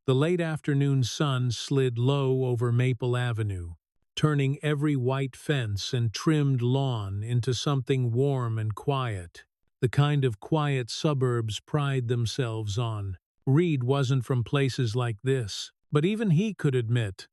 The late afternoon sun slid low over Maple Avenue, turning every white fence and trimmed lawn into something warm and quiet, the kind of quiet suburbs pride themselves on. Reed wasn't from places like this, but even he could admit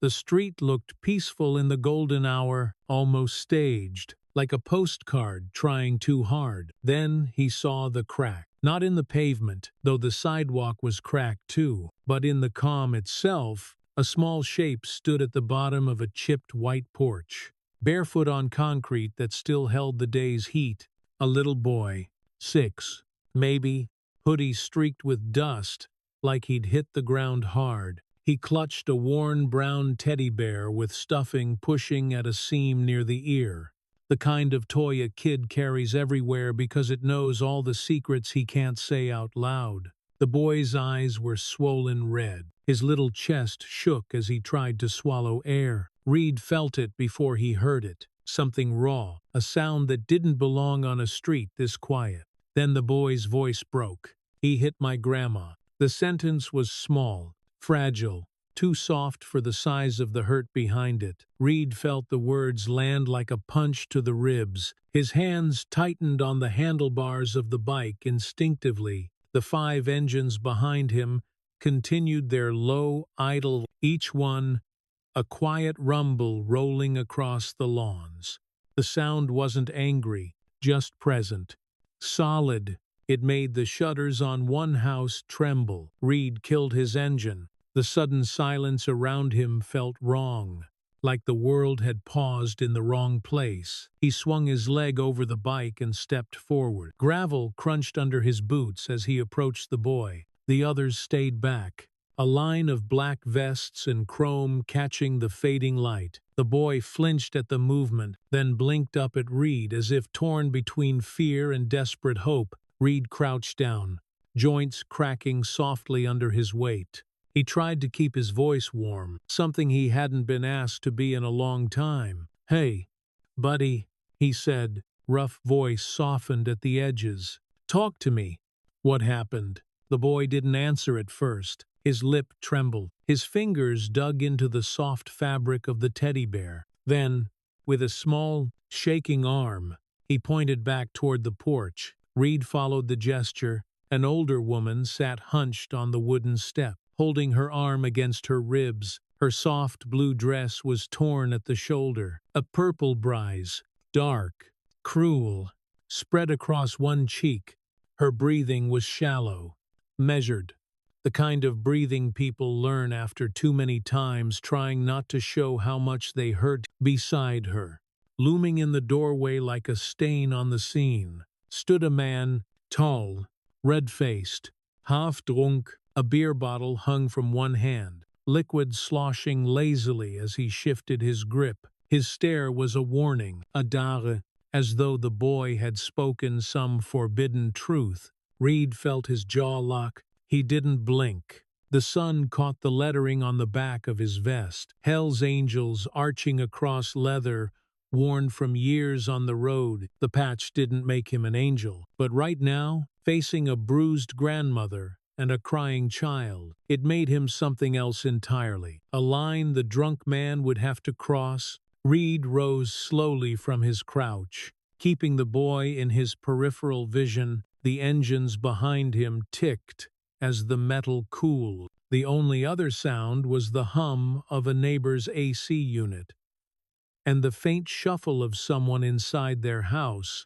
the street looked peaceful in the golden hour, almost staged, like a postcard trying too hard. Then he saw the crack. Not in the pavement, though the sidewalk was cracked too, but in the calm itself. A small shape stood at the bottom of a chipped white porch, barefoot on concrete that still held the day's heat. A little boy, 6, maybe, hoodie streaked with dust, like he'd hit the ground hard. He clutched a worn brown teddy bear with stuffing pushing at a seam near the ear, the kind of toy a kid carries everywhere because it knows all the secrets he can't say out loud. The boy's eyes were swollen red. His little chest shook as he tried to swallow air. Reed felt it before he heard it. Something raw, a sound that didn't belong on a street this quiet. Then the boy's voice broke. "He hit my grandma." The sentence was small, fragile, too soft for the size of the hurt behind it. Reed felt the words land like a punch to the ribs. His hands tightened on the handlebars of the bike instinctively. The 5 engines behind him continued their low, idle, each one a quiet rumble rolling across the lawns. The sound wasn't angry, just present. Solid. It made the shutters on one house tremble. Reed killed his engine. The sudden silence around him felt wrong, like the world had paused in the wrong place. He swung his leg over the bike and stepped forward. Gravel crunched under his boots as he approached the boy. The others stayed back, a line of black vests and chrome catching the fading light. The boy flinched at the movement, then blinked up at Reed as if torn between fear and desperate hope. Reed crouched down, joints cracking softly under his weight. He tried to keep his voice warm, something he hadn't been asked to be in a long time. "Hey, buddy," he said, rough voice softened at the edges. "Talk to me. What happened?" The boy didn't answer at first. His lip trembled. His fingers dug into the soft fabric of the teddy bear. Then, with a small, shaking arm, he pointed back toward the porch. Reed followed the gesture. An older woman sat hunched on the wooden step, holding her arm against her ribs. Her soft blue dress was torn at the shoulder. A purple brise, dark, cruel, spread across one cheek. Her breathing was shallow, measured, the kind of breathing people learn after too many times trying not to show how much they hurt. Beside her, looming in the doorway like a stain on the scene, stood a man, tall, red-faced, half-drunk. A beer bottle hung from one hand, liquid sloshing lazily as he shifted his grip. His stare was a warning, a dare, as though the boy had spoken some forbidden truth. Reed felt his jaw lock. He didn't blink. The sun caught the lettering on the back of his vest, HellsAngels arching across leather, worn from years on the road. The patch didn't make him an angel, but right now, facing a bruised grandmother and a crying child, it made him something else entirely. A line the drunk man would have to cross. Reed rose slowly from his crouch, keeping the boy in his peripheral vision. The engines behind him ticked as the metal cooled. The only other sound was the hum of a neighbor's AC unit, and the faint shuffle of someone inside their house,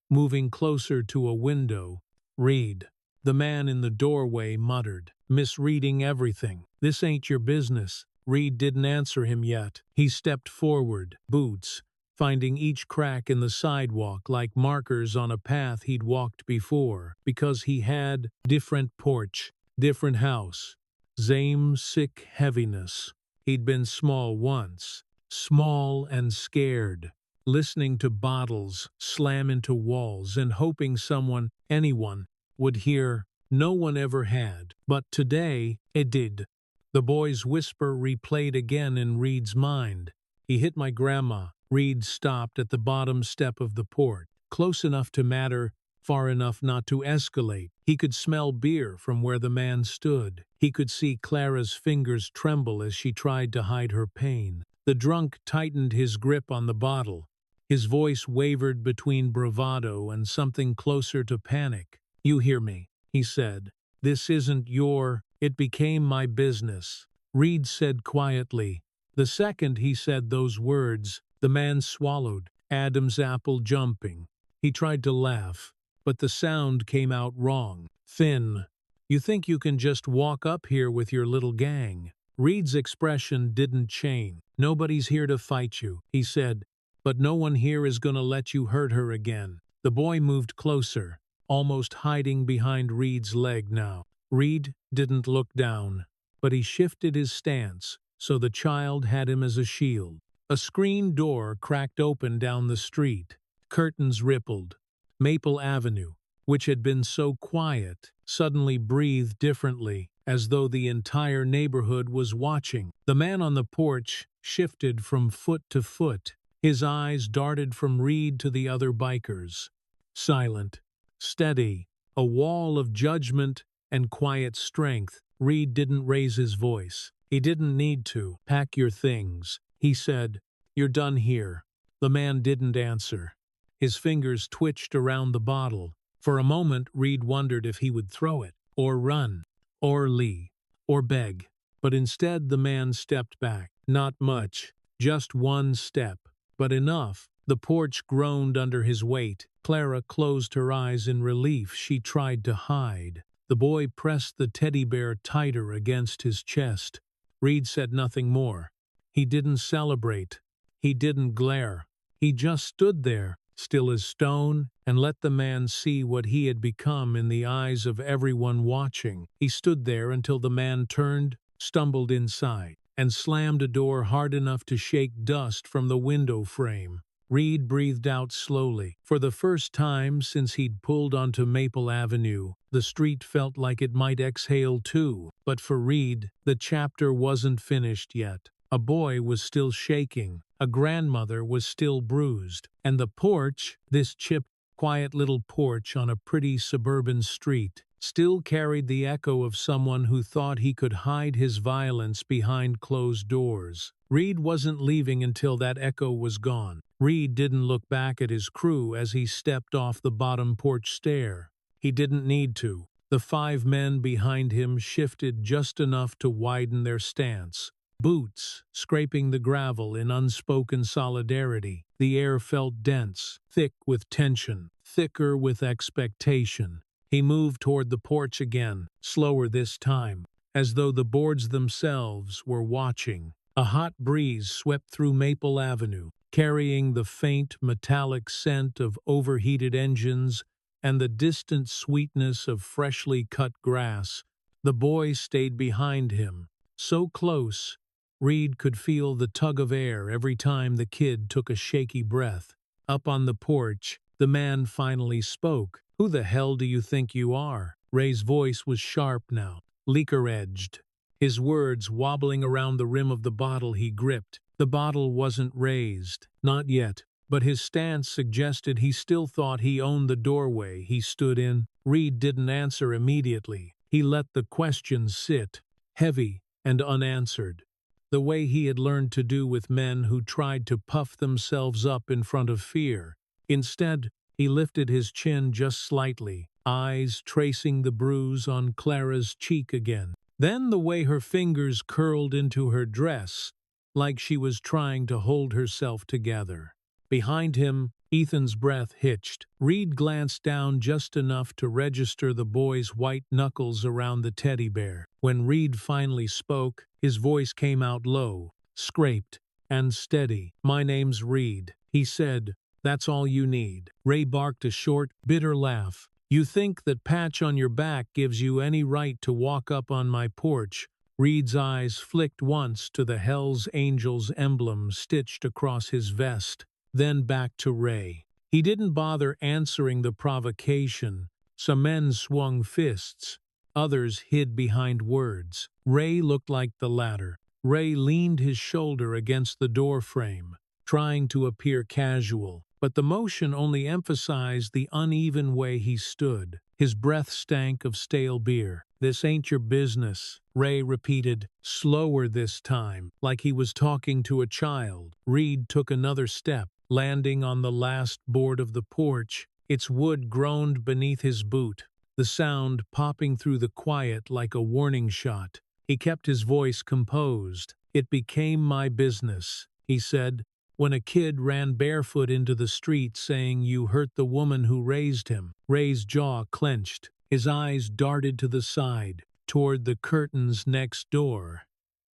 moving closer to a window. "Reed," the man in the doorway muttered, misreading everything. "This ain't your business." Reed didn't answer him yet. He stepped forward, boots, finding each crack in the sidewalk like markers on a path he'd walked before, because he had different porch, different house, same sick heaviness. He'd been small once, small and scared, listening to bottles slam into walls and hoping someone, anyone, would hear. No one ever had, but today it did. The boy's whisper replayed again in Reed's mind. "He hit my grandma." Reed stopped at the bottom step of the porch, close enough to matter, far enough not to escalate. He could smell beer from where the man stood. He could see Clara's fingers tremble as she tried to hide her pain. The drunk tightened his grip on the bottle. His voice wavered between bravado and something closer to panic. "You hear me," he said. "This isn't your—" "It became my business," Reed said quietly. The second he said those words, the man swallowed, Adam's apple jumping. He tried to laugh, but the sound came out wrong, thin. "You think you can just walk up here with your little gang?" Reed's expression didn't change. "Nobody's here to fight you," he said, "but no one here is gonna let you hurt her again." The boy moved closer, almost hiding behind Reed's leg now. Reed didn't look down, but he shifted his stance, so the child had him as a shield. A screen door cracked open down the street. Curtains rippled. Maple Avenue, which had been so quiet, suddenly breathed differently, as though the entire neighborhood was watching. The man on the porch shifted from foot to foot. His eyes darted from Reed to the other bikers. Silent, steady, a wall of judgment and quiet strength. Reed didn't raise his voice. He didn't need to. "Pack your things," he said. "You're done here." The man didn't answer. His fingers twitched around the bottle. For a moment, Reed wondered if he would throw it, or run, or leave, or beg. But instead, the man stepped back. Not much, just one step, but enough. The porch groaned under his weight. Clara closed her eyes in relief. She tried to hide. The boy pressed the teddy bear tighter against his chest. Reed said nothing more. He didn't celebrate. He didn't glare. He just stood there, still as stone, and let the man see what he had become in the eyes of everyone watching. He stood there until the man turned, stumbled inside, and slammed a door hard enough to shake dust from the window frame. Reed breathed out slowly. For the first time since he'd pulled onto Maple Avenue, the street felt like it might exhale too. But for Reed, the chapter wasn't finished yet. A boy was still shaking, a grandmother was still bruised, and the porch, this chipped, quiet little porch on a pretty suburban street, still carried the echo of someone who thought he could hide his violence behind closed doors. Reed wasn't leaving until that echo was gone. Reed didn't look back at his crew as he stepped off the bottom porch stair. He didn't need to. The 5 men behind him shifted just enough to widen their stance. Boots scraping the gravel in unspoken solidarity. The air felt dense, thick with tension, thicker with expectation. He moved toward the porch again, slower this time, as though the boards themselves were watching. A hot breeze swept through Maple Avenue, carrying the faint metallic scent of overheated engines and the distant sweetness of freshly cut grass. The boy stayed behind him, so close, Reed could feel the tug of air every time the kid took a shaky breath. Up on the porch, the man finally spoke. "Who the hell do you think you are?" Ray's voice was sharp now, liquor-edged, his words wobbling around the rim of the bottle he gripped. The bottle wasn't raised, not yet, but his stance suggested he still thought he owned the doorway he stood in. Reed didn't answer immediately. He let the questions sit, heavy and unanswered, the way he had learned to do with men who tried to puff themselves up in front of fear. Instead, he lifted his chin just slightly, eyes tracing the bruise on Clara's cheek again. Then the way her fingers curled into her dress, like she was trying to hold herself together. Behind him, Ethan's breath hitched. Reed glanced down just enough to register the boy's white knuckles around the teddy bear. When Reed finally spoke, his voice came out low, scraped, and steady. "My name's Reed," he said. "That's all you need." Ray barked a short, bitter laugh. "You think that patch on your back gives you any right to walk up on my porch?" Reed's eyes flicked once to the HellsAngels emblem stitched across his vest, then back to Ray. He didn't bother answering the provocation. Some men swung fists, others hid behind words. Ray looked like the latter. Ray leaned his shoulder against the door frame, trying to appear casual. but the motion only emphasized the uneven way he stood. His breath stank of stale beer. "This ain't your business," Ray repeated, slower this time, like he was talking to a child. Reed took another step, landing on the last board of the porch. Its wood groaned beneath his boot, the sound popping through the quiet like a warning shot. He kept his voice composed. "It became my business," he said, "when a kid ran barefoot into the street saying you hurt the woman who raised him." Ray's jaw clenched. His eyes darted to the side, toward the curtains next door,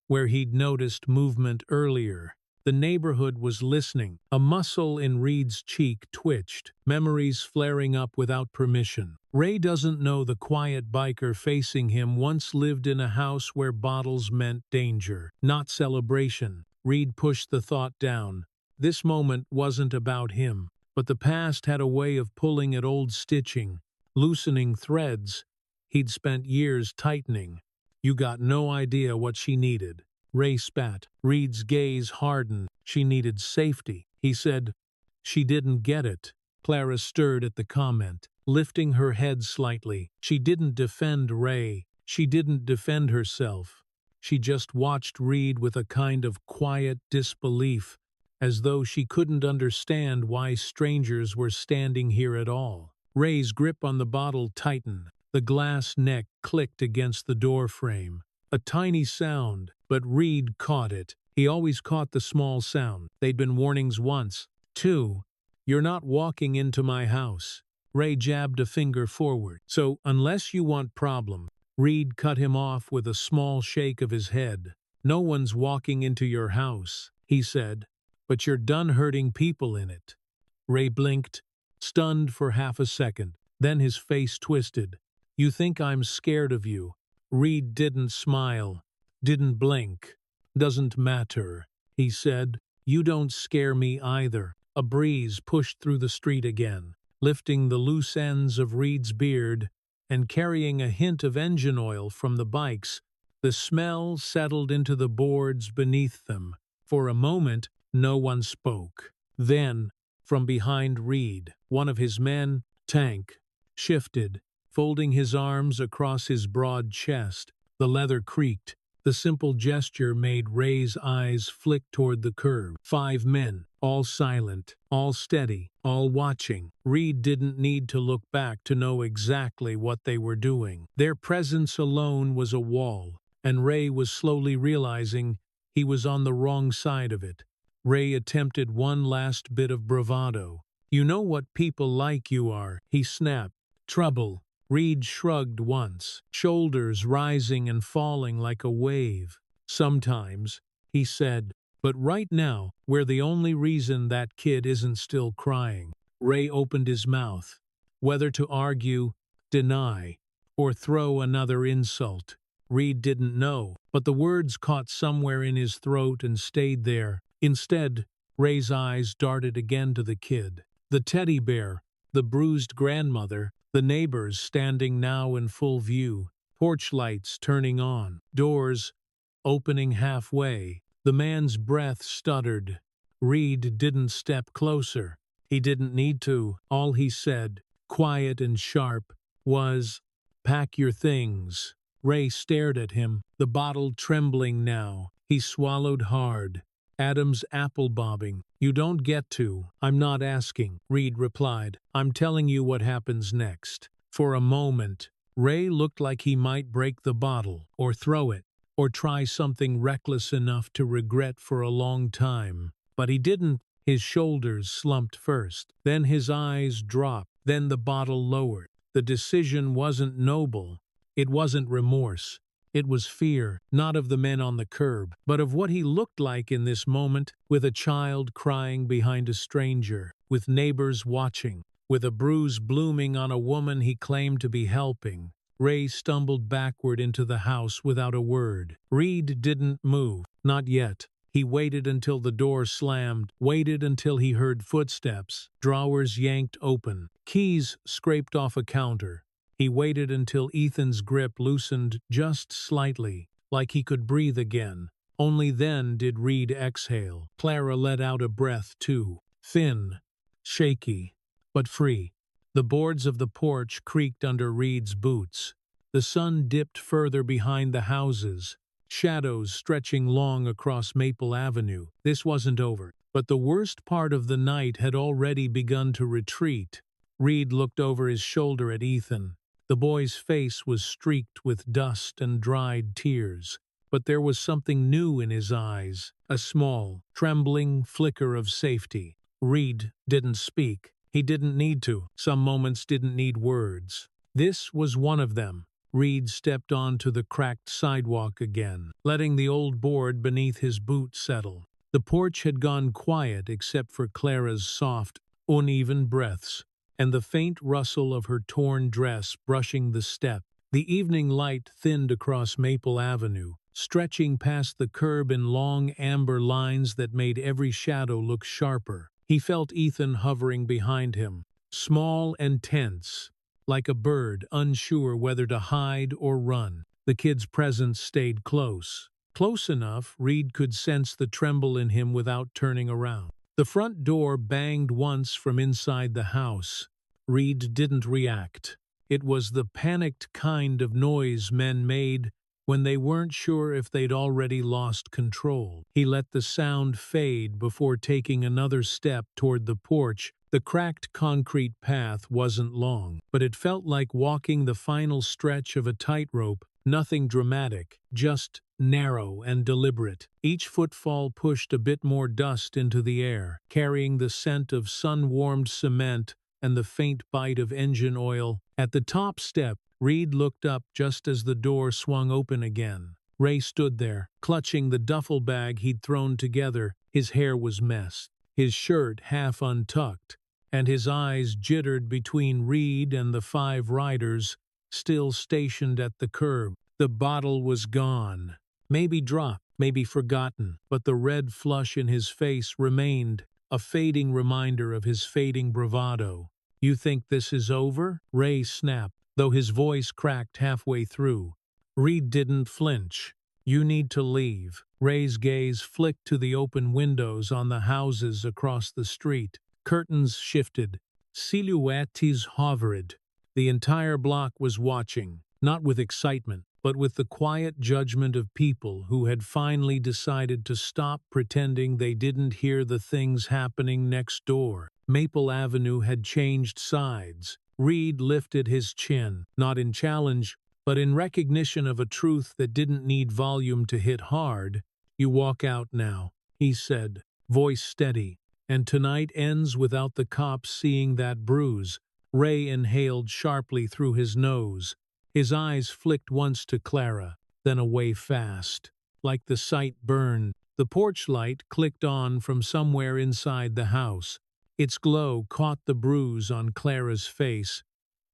where he'd noticed movement earlier. The neighborhood was listening. A muscle in Reed's cheek twitched, memories flaring up without permission. Ray doesn't know the quiet biker facing him once lived in a house where bottles meant danger, not celebration. Reed pushed the thought down. This moment wasn't about him, but the past had a way of pulling at old stitching, loosening threads he'd spent years tightening. "You got no idea what she needed." Ray spat. Reed's gaze hardened. "She needed safety," he said. "She didn't get it." Clara stirred at the comment, lifting her head slightly. She didn't defend Ray. She didn't defend herself. She just watched Reed with a kind of quiet disbelief, as though she couldn't understand why strangers were standing here at all. Ray's grip on the bottle tightened. The glass neck clicked against the door frame. A tiny sound, but Reed caught it. He always caught the small sound. They'd been warnings once. "Two, you're not walking into my house." Ray jabbed a finger forward. "So, unless you want problem," Reed cut him off with a small shake of his head. "No one's walking into your house," he said, "but you're done hurting people in it." Ray blinked, stunned for half a second. Then his face twisted. "You think I'm scared of you?" Reed didn't smile, didn't blink. "Doesn't matter," he said. "You don't scare me either." A breeze pushed through the street again, lifting the loose ends of Reed's beard and carrying a hint of engine oil from the bikes. The smell settled into the boards beneath them. For a moment, no one spoke. Then, from behind Reed, one of his men, Tank, shifted, folding his arms across his broad chest. The leather creaked. The simple gesture made Ray's eyes flick toward the curb. 5 men, all silent, all steady, all watching. Reed didn't need to look back to know exactly what they were doing. Their presence alone was a wall, and Ray was slowly realizing he was on the wrong side of it. Ray attempted one last bit of bravado. "You know what people like you are," he snapped. "Trouble." Reed shrugged once, shoulders rising and falling like a wave. "Sometimes," he said, "but right now, we're the only reason that kid isn't still crying." Ray opened his mouth, whether to argue, deny, or throw another insult. Reed didn't know, but the words caught somewhere in his throat and stayed there. Instead, Ray's eyes darted again to the kid. The teddy bear, the bruised grandmother, the neighbors standing now in full view, porch lights turning on, doors opening halfway. The man's breath stuttered. Reed didn't step closer. He didn't need to. All he said, quiet and sharp, was, "Pack your things." Ray stared at him, the bottle trembling now. He swallowed hard. Adam's apple bobbing. "You don't get to." "I'm not asking," Reed replied. "I'm telling you what happens next." For a moment, Ray looked like he might break the bottle, or throw it, or try something reckless enough to regret for a long time. But he didn't. His shoulders slumped first, then his eyes dropped, then the bottle lowered. The decision wasn't noble. It wasn't remorse. It was fear, not of the men on the curb, but of what he looked like in this moment, with a child crying behind a stranger, with neighbors watching, with a bruise blooming on a woman he claimed to be helping. Ray stumbled backward into the house without a word. Reed didn't move, not yet. He waited until the door slammed, waited until he heard footsteps, drawers yanked open, keys scraped off a counter. He waited until Ethan's grip loosened just slightly, like he could breathe again. Only then did Reed exhale. Clara let out a breath too, thin, shaky, but free. The boards of the porch creaked under Reed's boots. The sun dipped further behind the houses, shadows stretching long across Maple Avenue. This wasn't over, but the worst part of the night had already begun to retreat. Reed looked over his shoulder at Ethan. The boy's face was streaked with dust and dried tears, but there was something new in his eyes, a small, trembling flicker of safety. Reed didn't speak. He didn't need to. Some moments didn't need words. This was one of them. Reed stepped onto the cracked sidewalk again, letting the old board beneath his boot settle. The porch had gone quiet except for Clara's soft, uneven breaths, and the faint rustle of her torn dress brushing the step. The evening light thinned across Maple Avenue, stretching past the curb in long amber lines that made every shadow look sharper. He felt Ethan hovering behind him, small and tense, like a bird unsure whether to hide or run. The kid's presence stayed close. Close enough, Reed could sense the tremble in him without turning around. The front door banged once from inside the house. Reed didn't react. It was the panicked kind of noise men made when they weren't sure if they'd already lost control. He let the sound fade before taking another step toward the porch. The cracked concrete path wasn't long, but it felt like walking the final stretch of a tightrope. Nothing dramatic, just narrow and deliberate. Each footfall pushed a bit more dust into the air, carrying the scent of sun-warmed cement and the faint bite of engine oil. At the top step, Reed looked up just as the door swung open again. Ray stood there, clutching the duffel bag he'd thrown together. His hair was messed, his shirt half untucked, and his eyes jittered between Reed and the 5 riders still stationed at the curb. The bottle was gone. Maybe dropped, maybe forgotten, but the red flush in his face remained, a fading reminder of his fading bravado. "You think this is over?" Ray snapped, though his voice cracked halfway through. Reed didn't flinch. "You need to leave." Ray's gaze flicked to the open windows on the houses across the street. Curtains shifted. Silhouettes hovered. The entire block was watching, not with excitement, but with the quiet judgment of people who had finally decided to stop pretending they didn't hear the things happening next door. Maple Avenue had changed sides. Reed lifted his chin, not in challenge, but in recognition of a truth that didn't need volume to hit hard. "You walk out now," he said, voice steady, "and tonight ends without the cops seeing that bruise." Ray inhaled sharply through his nose. His eyes flicked once to Clara, then away fast. Like the sight burned, the porch light clicked on from somewhere inside the house. Its glow caught the bruise on Clara's face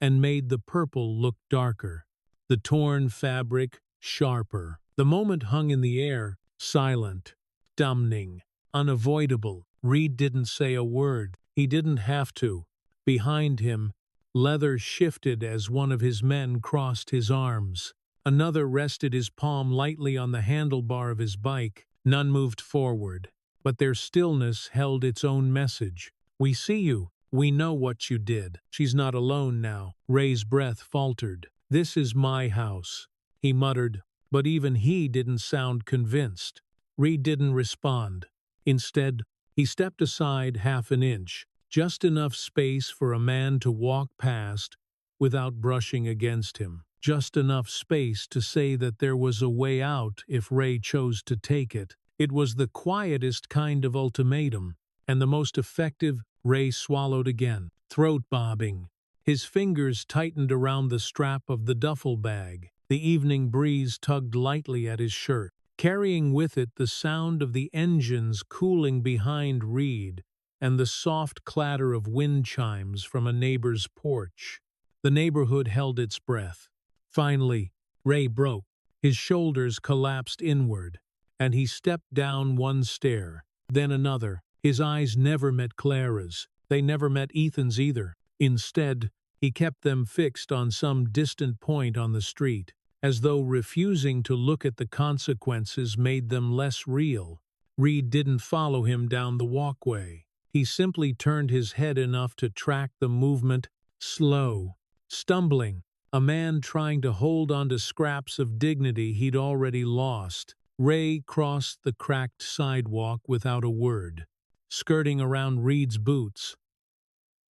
and made the purple look darker, the torn fabric sharper. The moment hung in the air, silent, dumbing, unavoidable. Reed didn't say a word. He didn't have to. Behind him, leather shifted as one of his men crossed his arms. Another rested his palm lightly on the handlebar of his bike. None moved forward, but their stillness held its own message. "We see you. We know what you did." "She's not alone now." Ray's breath faltered. "This is my house," he muttered, but even he didn't sound convinced. Reed didn't respond. Instead, he stepped aside half an inch, just enough space for a man to walk past without brushing against him. Just enough space to say that there was a way out if Ray chose to take it. It was the quietest kind of ultimatum, and the most effective. Ray swallowed again, throat bobbing. His fingers tightened around the strap of the duffel bag. The evening breeze tugged lightly at his shirt, carrying with it the sound of the engines cooling behind Reed and the soft clatter of wind chimes from a neighbor's porch. The neighborhood held its breath. Finally, Ray broke. His shoulders collapsed inward, and he stepped down one stair, then another. His eyes never met Clara's. They never met Ethan's either. Instead, he kept them fixed on some distant point on the street, as though refusing to look at the consequences made them less real. Reed didn't follow him down the walkway. He simply turned his head enough to track the movement, slow, stumbling, a man trying to hold on to scraps of dignity he'd already lost. Ray crossed the cracked sidewalk without a word, skirting around Reed's boots.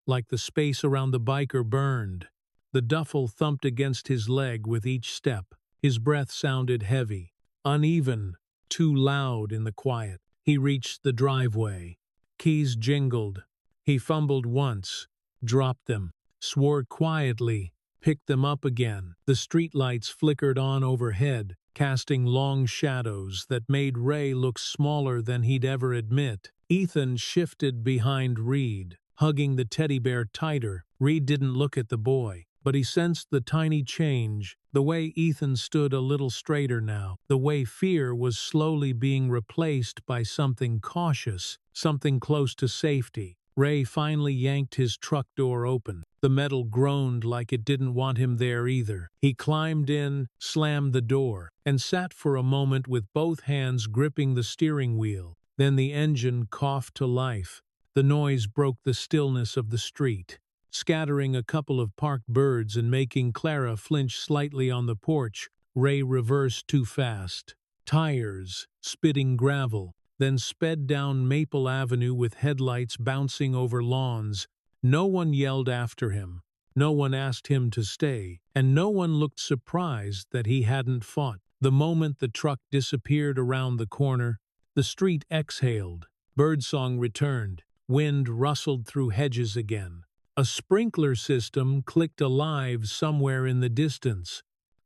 Like the space around the biker burned. The duffel thumped against his leg with each step. His breath sounded heavy, uneven, too loud in the quiet. He reached the driveway. Keys jingled. He fumbled once, dropped them, swore quietly, picked them up again. The streetlights flickered on overhead, casting long shadows that made Ray look smaller than he'd ever admit. Ethan shifted behind Reed, hugging the teddy bear tighter. Reed didn't look at the boy, but he sensed the tiny change, the way Ethan stood a little straighter now, the way fear was slowly being replaced by something cautious, something close to safety. Ray finally yanked his truck door open. The metal groaned like it didn't want him there either. He climbed in, slammed the door, and sat for a moment with both hands gripping the steering wheel. Then the engine coughed to life. The noise broke the stillness of the street, scattering a couple of parked birds and making Clara flinch slightly on the porch. Ray reversed too fast. Tires, spitting gravel, then sped down Maple Avenue with headlights bouncing over lawns. No one yelled after him. No one asked him to stay, and no one looked surprised that he hadn't fought. The moment the truck disappeared around the corner, the street exhaled. Birdsong returned. Wind rustled through hedges again. A sprinkler system clicked alive somewhere in the distance,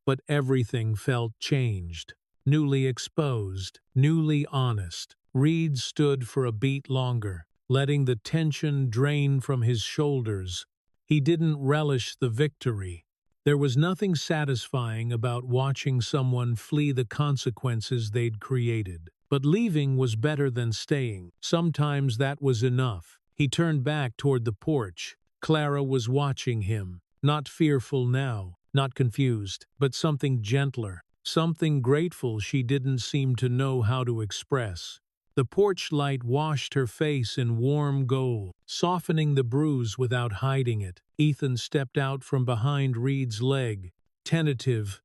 but everything felt changed, newly exposed, newly honest. Reed stood for a beat longer, letting the tension drain from his shoulders. He didn't relish the victory. There was nothing satisfying about watching someone flee the consequences they'd created. But leaving was better than staying. Sometimes that was enough. He turned back toward the porch. Clara was watching him, not fearful now, not confused, but something gentler, something grateful she didn't seem to know how to express. The porch light washed her face in warm gold, softening the bruise without hiding it. Ethan stepped out from behind Reed's leg, tentative,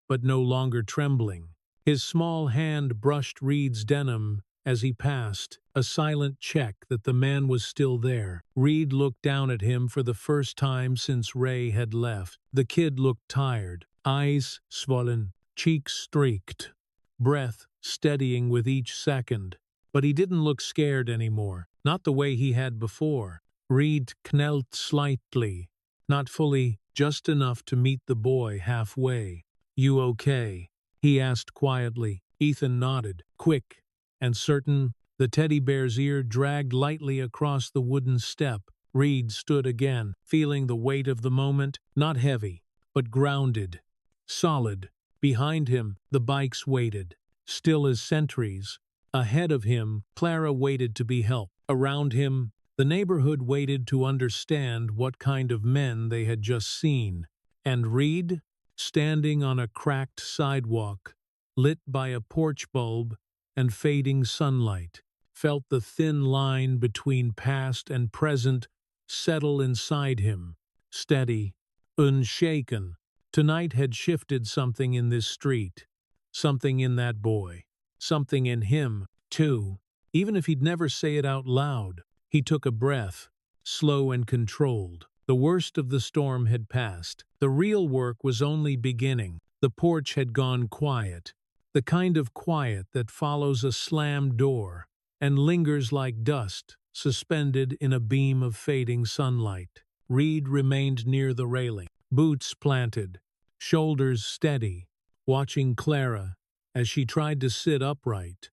but no longer trembling. His small hand brushed Reed's denim as he passed, a silent check that the man was still there. Reed looked down at him for the first time since Ray had left. The kid looked tired, eyes swollen, cheeks streaked, breath steadying with each second. But he didn't look scared anymore, not the way he had before. Reed knelt slightly, not fully, just enough to meet the boy halfway. "You okay?" he asked quietly. Ethan nodded, quick and certain. The teddy bear's ear dragged lightly across the wooden step. Reed stood again, feeling the weight of the moment, not heavy, but grounded, solid. Behind him, the bikes waited, still as sentries. Ahead of him, Clara waited to be helped. Around him, the neighborhood waited to understand what kind of men they had just seen. And Reed, standing on a cracked sidewalk, lit by a porch bulb and fading sunlight, felt the thin line between past and present settle inside him, steady, unshaken. Tonight had shifted something in this street, something in that boy, something in him, too. Even if he'd never say it out loud, he took a breath, slow and controlled. The worst of the storm had passed. The real work was only beginning. The porch had gone quiet, the kind of quiet that follows a slammed door and lingers like dust suspended in a beam of fading sunlight. Reed remained near the railing, boots planted, shoulders steady, watching Clara as she tried to sit upright,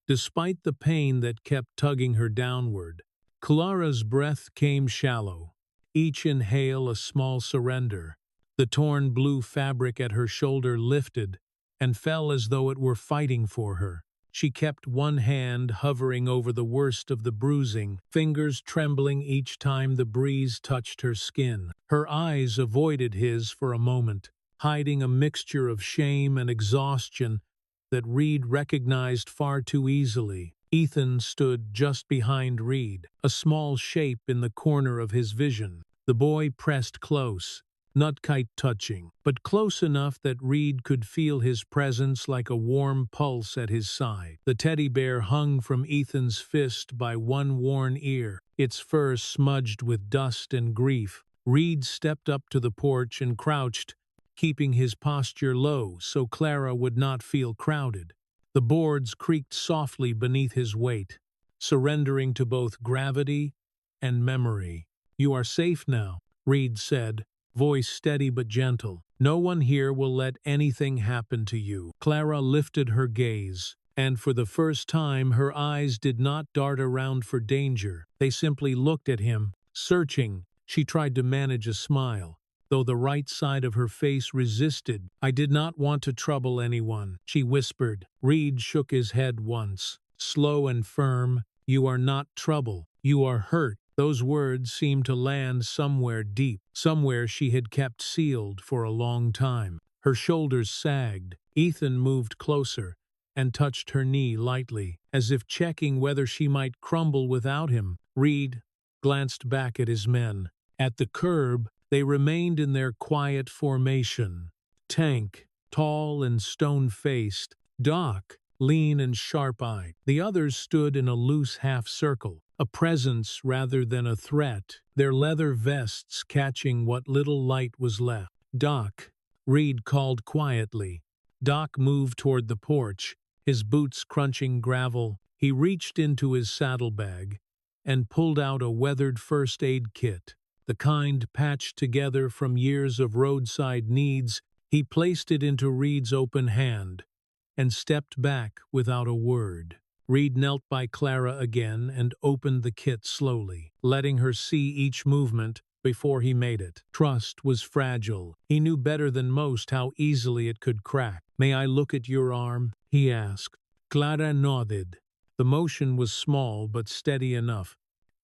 despite the pain that kept tugging her downward. Clara's breath came shallow, each inhale a small surrender. The torn blue fabric at her shoulder lifted and fell as though it were fighting for her. She kept one hand hovering over the worst of the bruising, fingers trembling each time the breeze touched her skin. Her eyes avoided his for a moment, hiding a mixture of shame and exhaustion that Reed recognized far too easily. Ethan stood just behind Reed, a small shape in the corner of his vision. The boy pressed close, not quite touching, but close enough that Reed could feel his presence like a warm pulse at his side. The teddy bear hung from Ethan's fist by one worn ear, its fur smudged with dust and grief. Reed stepped up to the porch and crouched, keeping his posture low so Clara would not feel crowded. The boards creaked softly beneath his weight, surrendering to both gravity and memory. "You are safe now," Reed said, voice steady but gentle. "No one here will let anything happen to you." Clara lifted her gaze, and for the first time her eyes did not dart around for danger. They simply looked at him, searching. She tried to manage a smile, though the right side of her face resisted. "I did not want to trouble anyone," she whispered. Reed shook his head once, slow and firm. "You are not trouble. You are hurt." Those words seemed to land somewhere deep, somewhere she had kept sealed for a long time. Her shoulders sagged. Ethan moved closer and touched her knee lightly, as if checking whether she might crumble without him. Reed glanced back at his men. At the curb, they remained in their quiet formation. Tank, tall and stone-faced. Doc, lean and sharp-eyed. The others stood in a loose half-circle, a presence rather than a threat, their leather vests catching what little light was left. "Doc," Reed called quietly. Doc moved toward the porch, his boots crunching gravel. He reached into his saddlebag and pulled out a weathered first aid kit, the kind patched together from years of roadside needs. He placed it into Reed's open hand and stepped back without a word. Reed knelt by Clara again and opened the kit slowly, letting her see each movement before he made it. Trust was fragile. He knew better than most how easily it could crack. "May I look at your arm?" he asked. Clara nodded. The motion was small but steady enough.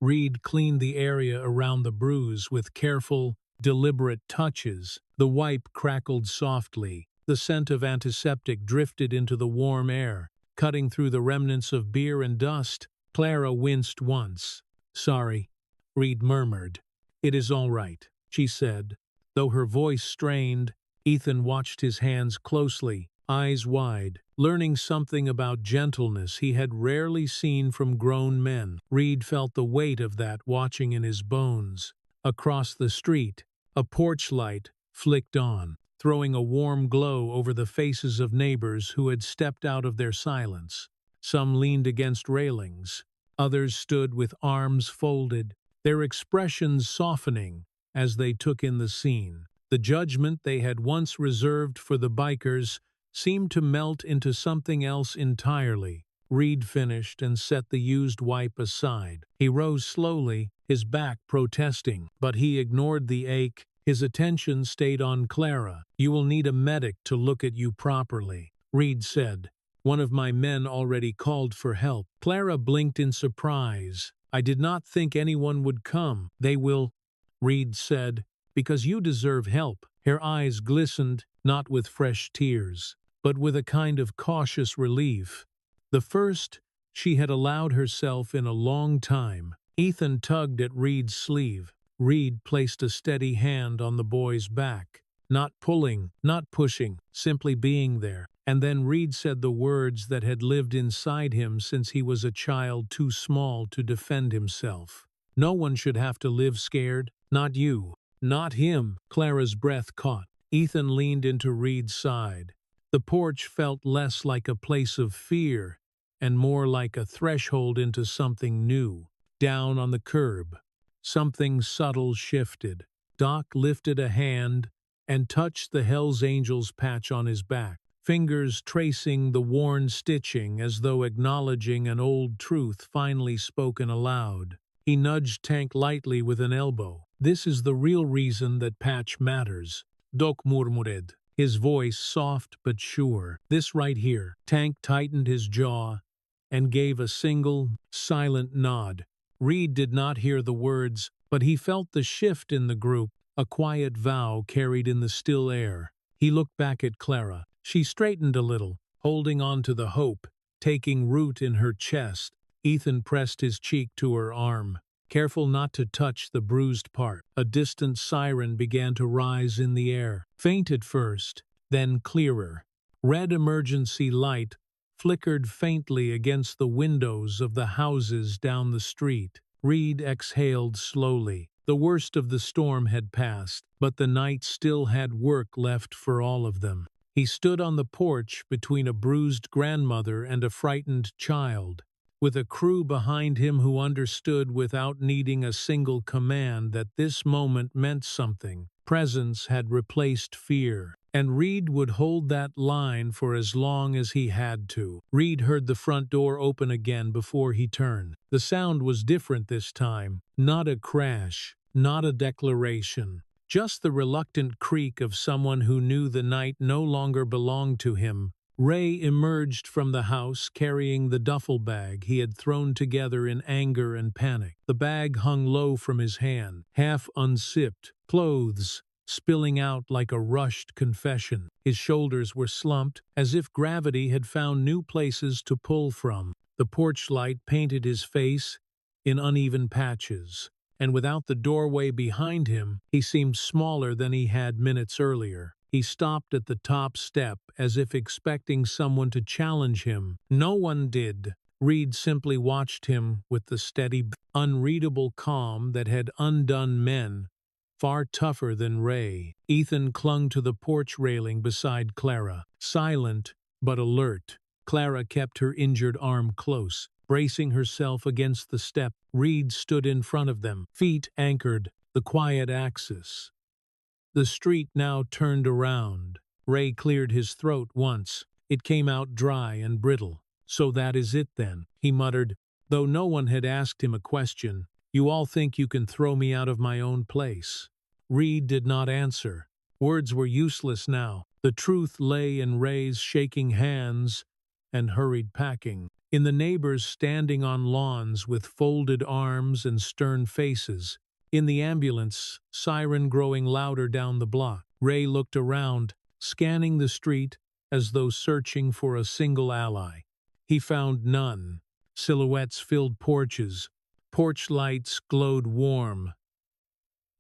Reed cleaned the area around the bruise with careful, deliberate touches. The wipe crackled softly. The scent of antiseptic drifted into the warm air, cutting through the remnants of beer and dust. Clara winced once. "Sorry," Reed murmured. "It is all right," she said. Though her voice strained, Ethan watched his hands closely, eyes wide, learning something about gentleness he had rarely seen from grown men. Reed felt the weight of that watching in his bones. Across the street, a porch light flicked on, throwing a warm glow over the faces of neighbors who had stepped out of their silence. Some leaned against railings. Others stood with arms folded, their expressions softening as they took in the scene. The judgment they had once reserved for the bikers seemed to melt into something else entirely. Reed finished and set the used wipe aside. He rose slowly, his back protesting, but he ignored the ache. His attention stayed on Clara. "You will need a medic to look at you properly," Reed said. "One of my men already called for help." Clara blinked in surprise. "I did not think anyone would come." "They will," Reed said, "because you deserve help." Her eyes glistened, not with fresh tears, but with a kind of cautious relief, the first she had allowed herself in a long time. Ethan tugged at Reed's sleeve. Reed placed a steady hand on the boy's back, not pulling, not pushing, simply being there. And then Reed said the words that had lived inside him since he was a child too small to defend himself. "No one should have to live scared, not you, not him." Clara's breath caught. Ethan leaned into Reed's side. The porch felt less like a place of fear and more like a threshold into something new. Down on the curb, something subtle shifted. Doc lifted a hand and touched the HellsAngels patch on his back, fingers tracing the worn stitching as though acknowledging an old truth finally spoken aloud. He nudged Tank lightly with an elbow. "This is the real reason that patch matters," Doc murmured, his voice soft but sure. "This right here." Tank tightened his jaw and gave a single, silent nod. Reed did not hear the words, but he felt the shift in the group, a quiet vow carried in the still air. He looked back at Clara. She straightened a little, holding on to the hope, taking root in her chest. Ethan pressed his cheek to her arm, careful not to touch the bruised part. A distant siren began to rise in the air, faint at first, then clearer. Red emergency light flickered faintly against the windows of the houses down the street. Reed exhaled slowly. The worst of the storm had passed, but the night still had work left for all of them. He stood on the porch between a bruised grandmother and a frightened child, with a crew behind him who understood without needing a single command that this moment meant something. Presence had replaced fear, and Reed would hold that line for as long as he had to. Reed heard the front door open again before he turned. The sound was different this time. Not a crash, not a declaration, just the reluctant creak of someone who knew the night no longer belonged to him. Ray emerged from the house carrying the duffel bag he had thrown together in anger and panic. The bag hung low from his hand, half unzipped, clothes spilling out like a rushed confession. His shoulders were slumped, as if gravity had found new places to pull from. The porch light painted his face in uneven patches, and without the doorway behind him, he seemed smaller than he had minutes earlier. He stopped at the top step as if expecting someone to challenge him. No one did. Reed simply watched him with the steady, unreadable calm that had undone men far tougher than Ray. Ethan clung to the porch railing beside Clara, silent but alert. Clara kept her injured arm close, bracing herself against the step. Reed stood in front of them, feet anchored, the quiet axis. The street now turned around. Ray cleared his throat once. It came out dry and brittle. "So that is it then," he muttered, though no one had asked him a question. "You all think you can throw me out of my own place?" Reed did not answer. Words were useless now. The truth lay in Ray's shaking hands and hurried packing, in the neighbors standing on lawns with folded arms and stern faces, in the ambulance siren growing louder down the block. Ray looked around, scanning the street as though searching for a single ally. He found none. Silhouettes filled porches. Porch lights glowed warm,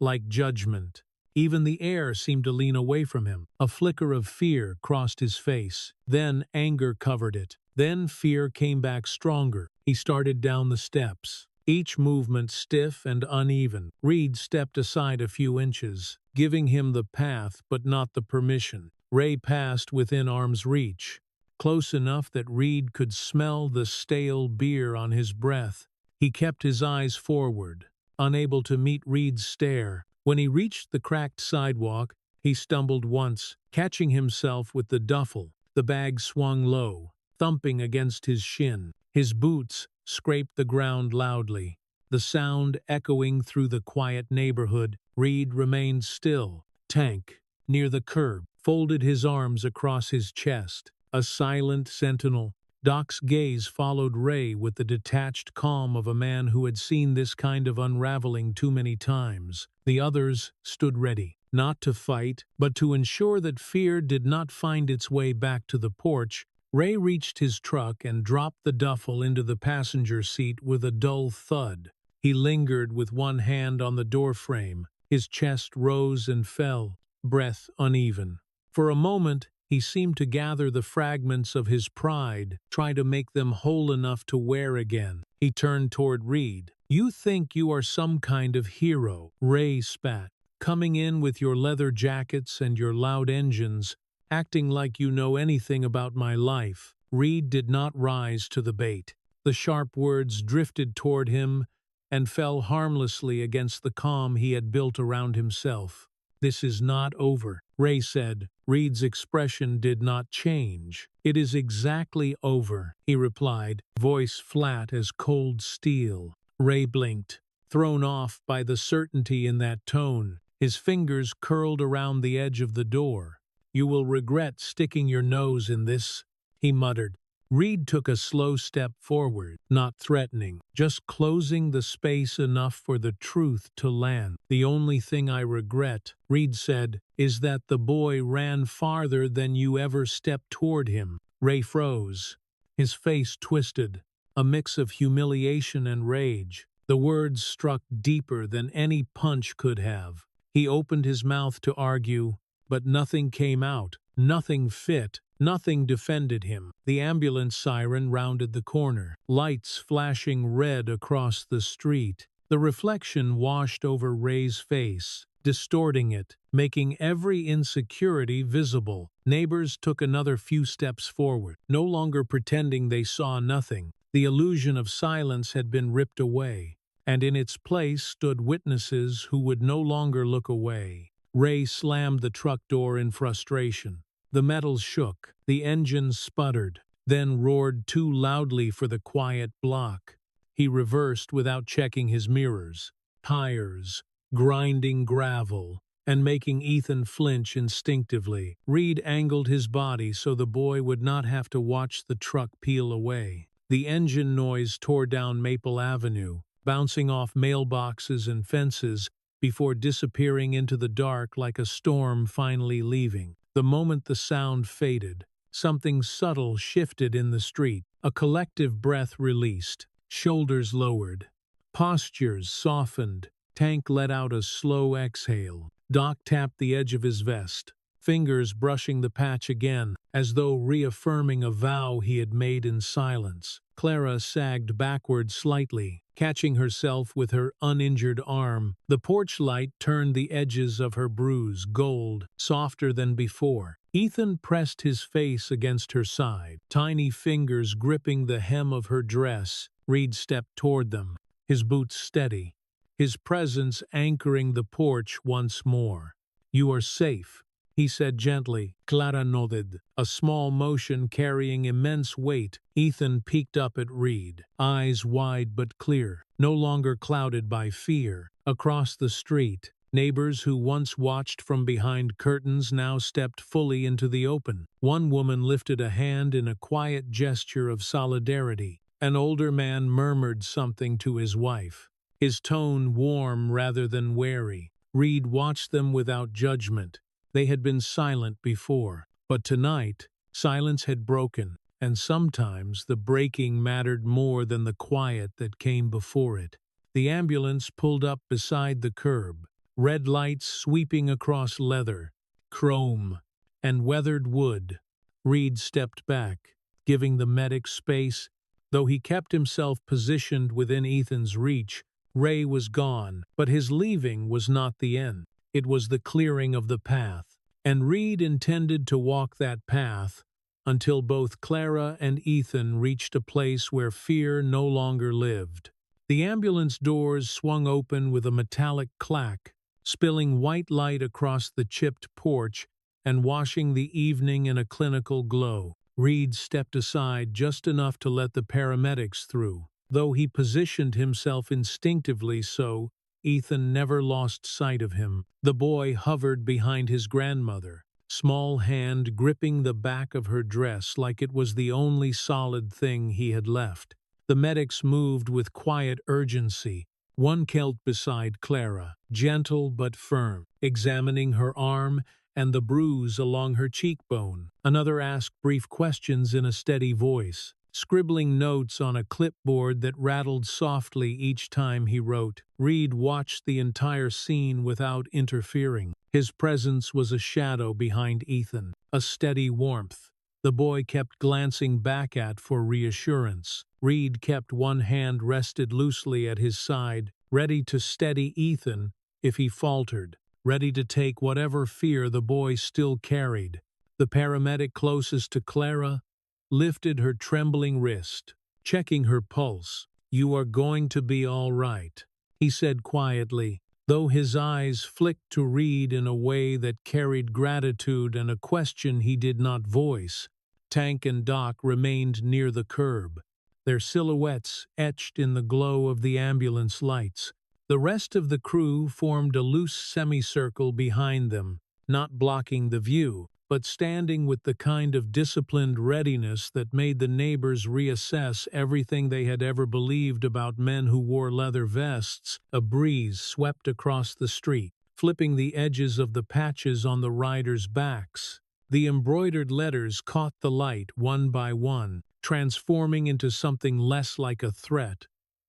like judgment. Even the air seemed to lean away from him. A flicker of fear crossed his face. Then anger covered it. Then fear came back stronger. He started down the steps, each movement stiff and uneven. Reed stepped aside a few inches, giving him the path but not the permission. Ray passed within arm's reach, close enough that Reed could smell the stale beer on his breath. He kept his eyes forward, unable to meet Reed's stare. When he reached the cracked sidewalk, he stumbled once, catching himself with the duffel. The bag swung low, thumping against his shin. His boots scraped the ground loudly, the sound echoing through the quiet neighborhood. Reed remained still. Tank, near the curb, folded his arms across his chest, a silent sentinel. Doc's gaze followed Ray with the detached calm of a man who had seen this kind of unraveling too many times. The others stood ready, not to fight, but to ensure that fear did not find its way back to the porch. Ray reached his truck and dropped the duffel into the passenger seat with a dull thud. He lingered with one hand on the doorframe. His chest rose and fell, breath uneven. For a moment, he seemed to gather the fragments of his pride, try to make them whole enough to wear again. He turned toward Reed. "You think you are some kind of hero," Ray spat, "coming in with your leather jackets and your loud engines, acting like you know anything about my life." Reed did not rise to the bait. The sharp words drifted toward him and fell harmlessly against the calm he had built around himself. "This is not over," Ray said. Reed's expression did not change. "It is exactly over," he replied, voice flat as cold steel. Ray blinked, thrown off by the certainty in that tone. His fingers curled around the edge of the door. "You will regret sticking your nose in this," he muttered. Reed took a slow step forward, not threatening, just closing the space enough for the truth to land. "The only thing I regret," Reed said, "is that the boy ran farther than you ever stepped toward him." Ray froze, his face twisted. a mix of humiliation and rage. The words struck deeper than any punch could have. He opened his mouth to argue, but nothing came out, nothing fit, nothing defended him. The ambulance siren rounded the corner, lights flashing red across the street. The reflection washed over Ray's face, distorting it, making every insecurity visible. Neighbors took another few steps forward, no longer pretending they saw nothing. The illusion of silence had been ripped away, and in its place stood witnesses who would no longer look away. Ray slammed the truck door in frustration. The metal shook, the engine sputtered, then roared too loudly for the quiet block. He reversed without checking his mirrors. Tires, grinding gravel, and making Ethan flinch instinctively. Reed angled his body so the boy would not have to watch the truck peel away. The engine noise tore down Maple Avenue, bouncing off mailboxes and fences before disappearing into the dark like a storm finally leaving. The moment the sound faded, something subtle shifted in the street. A collective breath released, shoulders lowered, postures softened. Tank let out a slow exhale. Doc tapped the edge of his vest, fingers brushing the patch again, as though reaffirming a vow he had made in silence. Clara sagged backward slightly, catching herself with her uninjured arm. The porch light turned the edges of her bruise gold, softer than before. Ethan pressed his face against her side, tiny fingers gripping the hem of her dress. Reed stepped toward them, his boots steady, his presence anchoring the porch once more. "You are safe," he said gently. Clara nodded, a small motion carrying immense weight. Ethan peeked up at Reed, eyes wide but clear, no longer clouded by fear. Across the street, neighbors who once watched from behind curtains now stepped fully into the open. One woman lifted a hand in a quiet gesture of solidarity. An older man murmured something to his wife, his tone warm rather than wary. Reed watched them without judgment. They had been silent before, but tonight, silence had broken, and sometimes the breaking mattered more than the quiet that came before it. The ambulance pulled up beside the curb, red lights sweeping across leather, chrome, and weathered wood. Reed stepped back, giving the medic space. Though he kept himself positioned within Ethan's reach, Ray was gone, but his leaving was not the end. It was the clearing of the path, and Reed intended to walk that path until both Clara and Ethan reached a place where fear no longer lived. The ambulance doors swung open with a metallic clack, spilling white light across the chipped porch and washing the evening in a clinical glow. Reed stepped aside just enough to let the paramedics through. Though he positioned himself instinctively so, Ethan never lost sight of him. The boy hovered behind his grandmother, small hand gripping the back of her dress like it was the only solid thing he had left. The medics moved with quiet urgency. One knelt beside Clara, gentle but firm, examining her arm and the bruise along her cheekbone. Another asked brief questions in a steady voice, scribbling notes on a clipboard that rattled softly each time he wrote. Reed watched the entire scene without interfering. His presence was a shadow behind Ethan, a steady warmth. The boy kept glancing back at for reassurance. Reed kept one hand rested loosely at his side, ready to steady Ethan if he faltered, ready to take whatever fear the boy still carried. The paramedic closest to Clara lifted her trembling wrist, checking her pulse. "You are going to be all right," he said quietly, though his eyes flicked to Reed in a way that carried gratitude and a question he did not voice. Tank and Doc remained near the curb, their silhouettes etched in the glow of the ambulance lights. The rest of the crew formed a loose semicircle behind them, not blocking the view, but standing with the kind of disciplined readiness that made the neighbors reassess everything they had ever believed about men who wore leather vests. A breeze swept across the street, flipping the edges of the patches on the riders' backs. The embroidered letters caught the light one by one, transforming into something less like a threat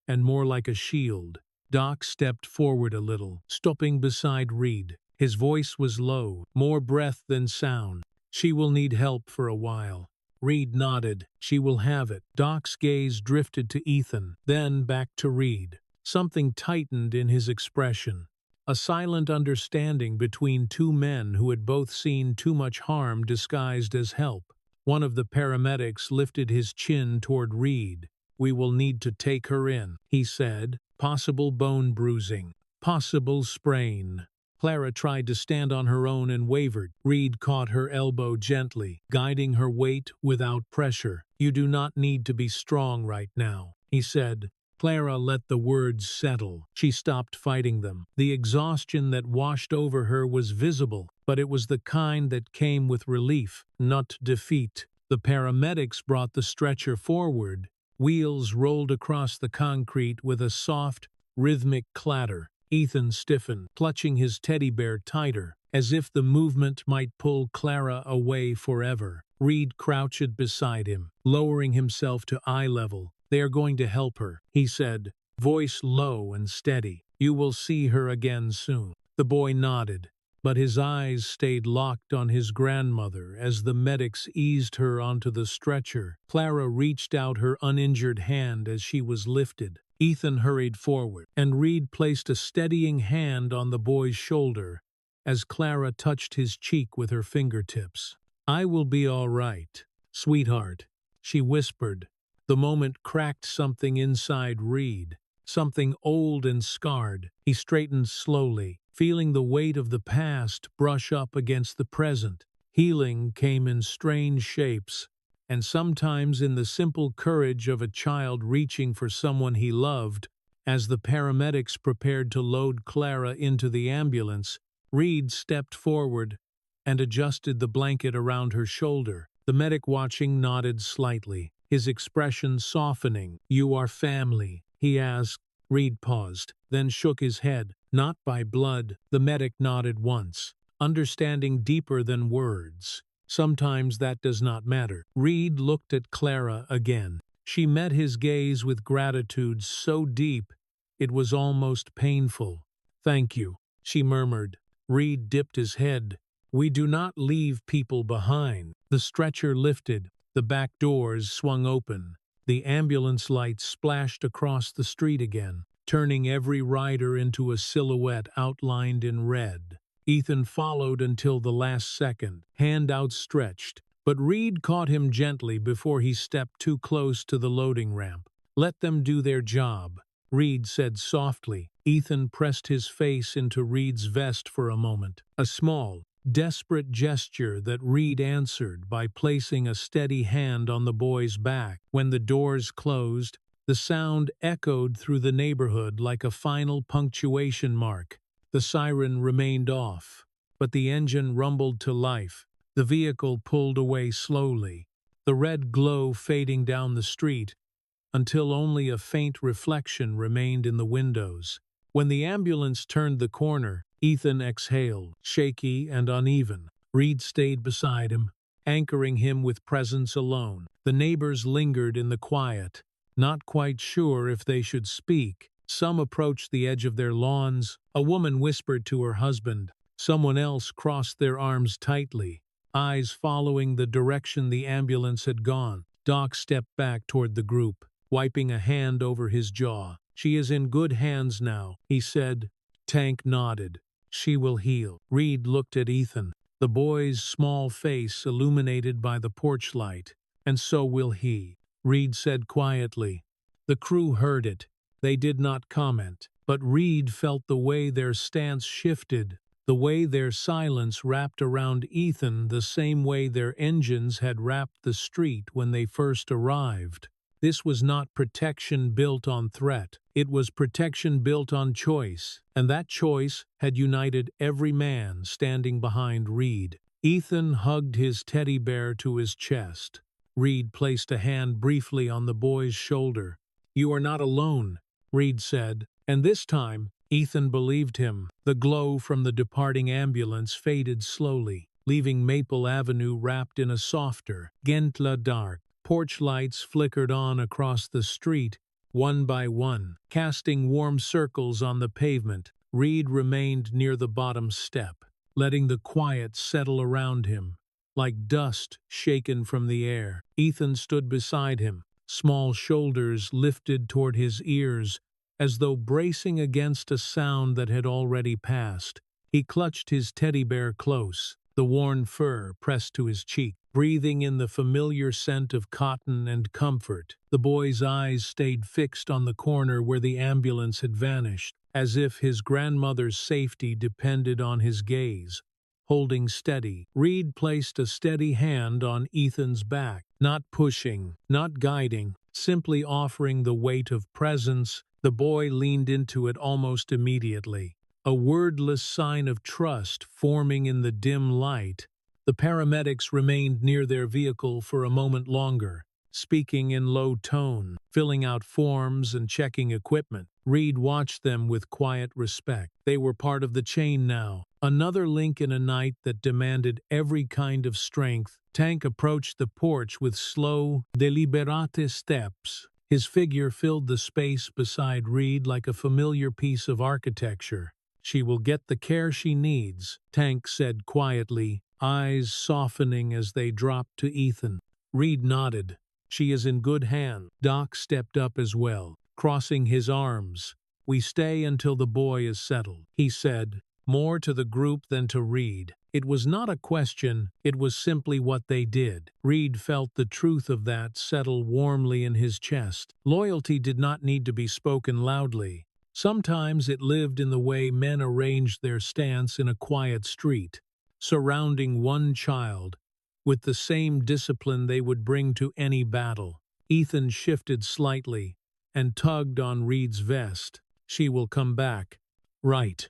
and more like a shield. Doc stepped forward a little, stopping beside Reed. His voice was low, more breath than sound. "She will need help for a while." Reed nodded. "She will have it." Doc's gaze drifted to Ethan, then back to Reed. Something tightened in his expression. A silent understanding between two men who had both seen too much harm disguised as help. One of the paramedics lifted his chin toward Reed. "We will need to take her in," he said. "Possible bone bruising. Possible sprain." Clara tried to stand on her own and wavered. Reed caught her elbow gently, guiding her weight without pressure. "You do not need to be strong right now," he said. Clara let the words settle. She stopped fighting them. The exhaustion that washed over her was visible, but it was the kind that came with relief, not defeat. The paramedics brought the stretcher forward. Wheels rolled across the concrete with a soft, rhythmic clatter. Ethan stiffened, clutching his teddy bear tighter, as if the movement might pull Clara away forever. Reed crouched beside him, lowering himself to eye level. "They are going to help her," he said, voice low and steady. "You will see her again soon." The boy nodded, but his eyes stayed locked on his grandmother as the medics eased her onto the stretcher. Clara reached out her uninjured hand as she was lifted. Ethan hurried forward, and Reed placed a steadying hand on the boy's shoulder as Clara touched his cheek with her fingertips. "I will be all right, sweetheart," she whispered. The moment cracked something inside Reed, something old and scarred. He straightened slowly, feeling the weight of the past brush up against the present. Healing came in strange shapes, and sometimes in the simple courage of a child reaching for someone he loved. As the paramedics prepared to load Clara into the ambulance, Reed stepped forward and adjusted the blanket around her shoulder. The medic watching nodded slightly, his expression softening. "You are family?" he asked. Reed paused, then shook his head. "Not by blood." The medic nodded once, understanding deeper than words. "Sometimes that does not matter." Reed looked at Clara again. She met his gaze with gratitude so deep it was almost painful. "Thank you," she murmured. Reed dipped his head. "We do not leave people behind." The stretcher lifted. The back doors swung open. The ambulance lights splashed across the street again, turning every rider into a silhouette outlined in red. Ethan followed until the last second, hand outstretched, but Reed caught him gently before he stepped too close to the loading ramp. "Let them do their job," Reed said softly. Ethan pressed his face into Reed's vest for a moment, a small, desperate gesture that Reed answered by placing a steady hand on the boy's back. When the doors closed, the sound echoed through the neighborhood like a final punctuation mark. The siren remained off, but the engine rumbled to life. The vehicle pulled away slowly, the red glow fading down the street until only a faint reflection remained in the windows. When the ambulance turned the corner, Ethan exhaled, shaky and uneven. Reed stayed beside him, anchoring him with presence alone. The neighbors lingered in the quiet, not quite sure if they should speak. Some approached the edge of their lawns. A woman whispered to her husband. Someone else crossed their arms tightly, eyes following the direction the ambulance had gone. Doc stepped back toward the group, wiping a hand over his jaw. "She is in good hands now," he said. Tank nodded. "She will heal." Reed looked at Ethan, the boy's small face illuminated by the porch light. "And so will he," Reed said quietly. The crew heard it. They did not comment, but Reed felt the way their stance shifted, the way their silence wrapped around Ethan the same way their engines had wrapped the street when they first arrived. This was not protection built on threat. It was protection built on choice, and that choice had united every man standing behind Reed. Ethan hugged his teddy bear to his chest. Reed placed a hand briefly on the boy's shoulder. "You are not alone," Reed said, and this time Ethan believed him. The glow from the departing ambulance faded slowly, leaving Maple Avenue wrapped in a softer, gentler dark. Porch lights flickered on across the street, one by one, casting warm circles on the pavement. Reed remained near the bottom step, letting the quiet settle around him, like dust shaken from the air. Ethan stood beside him, small shoulders lifted toward his ears, as though bracing against a sound that had already passed. He clutched his teddy bear close, the worn fur pressed to his cheek, breathing in the familiar scent of cotton and comfort. The boy's eyes stayed fixed on the corner where the ambulance had vanished, as if his grandmother's safety depended on his gaze. Holding steady, Reed placed a steady hand on Ethan's back, not pushing, not guiding, simply offering the weight of presence. The boy leaned into it almost immediately, a wordless sign of trust forming in the dim light. The paramedics remained near their vehicle for a moment longer, speaking in low tone, filling out forms and checking equipment. Reed watched them with quiet respect. They were part of the chain now, another link in a night that demanded every kind of strength. Tank approached the porch with slow, deliberate steps. His figure filled the space beside Reed like a familiar piece of architecture. "She will get the care she needs," Tank said quietly, eyes softening as they dropped to Ethan. Reed nodded. "She is in good hands." Doc stepped up as well, crossing his arms. "We stay until the boy is settled," he said, more to the group than to Reed. It was not a question, it was simply what they did. Reed felt the truth of that settle warmly in his chest. Loyalty did not need to be spoken loudly. Sometimes it lived in the way men arranged their stance in a quiet street, surrounding one child, with the same discipline they would bring to any battle. Ethan shifted slightly and tugged on Reed's vest. "She will come back." "Right."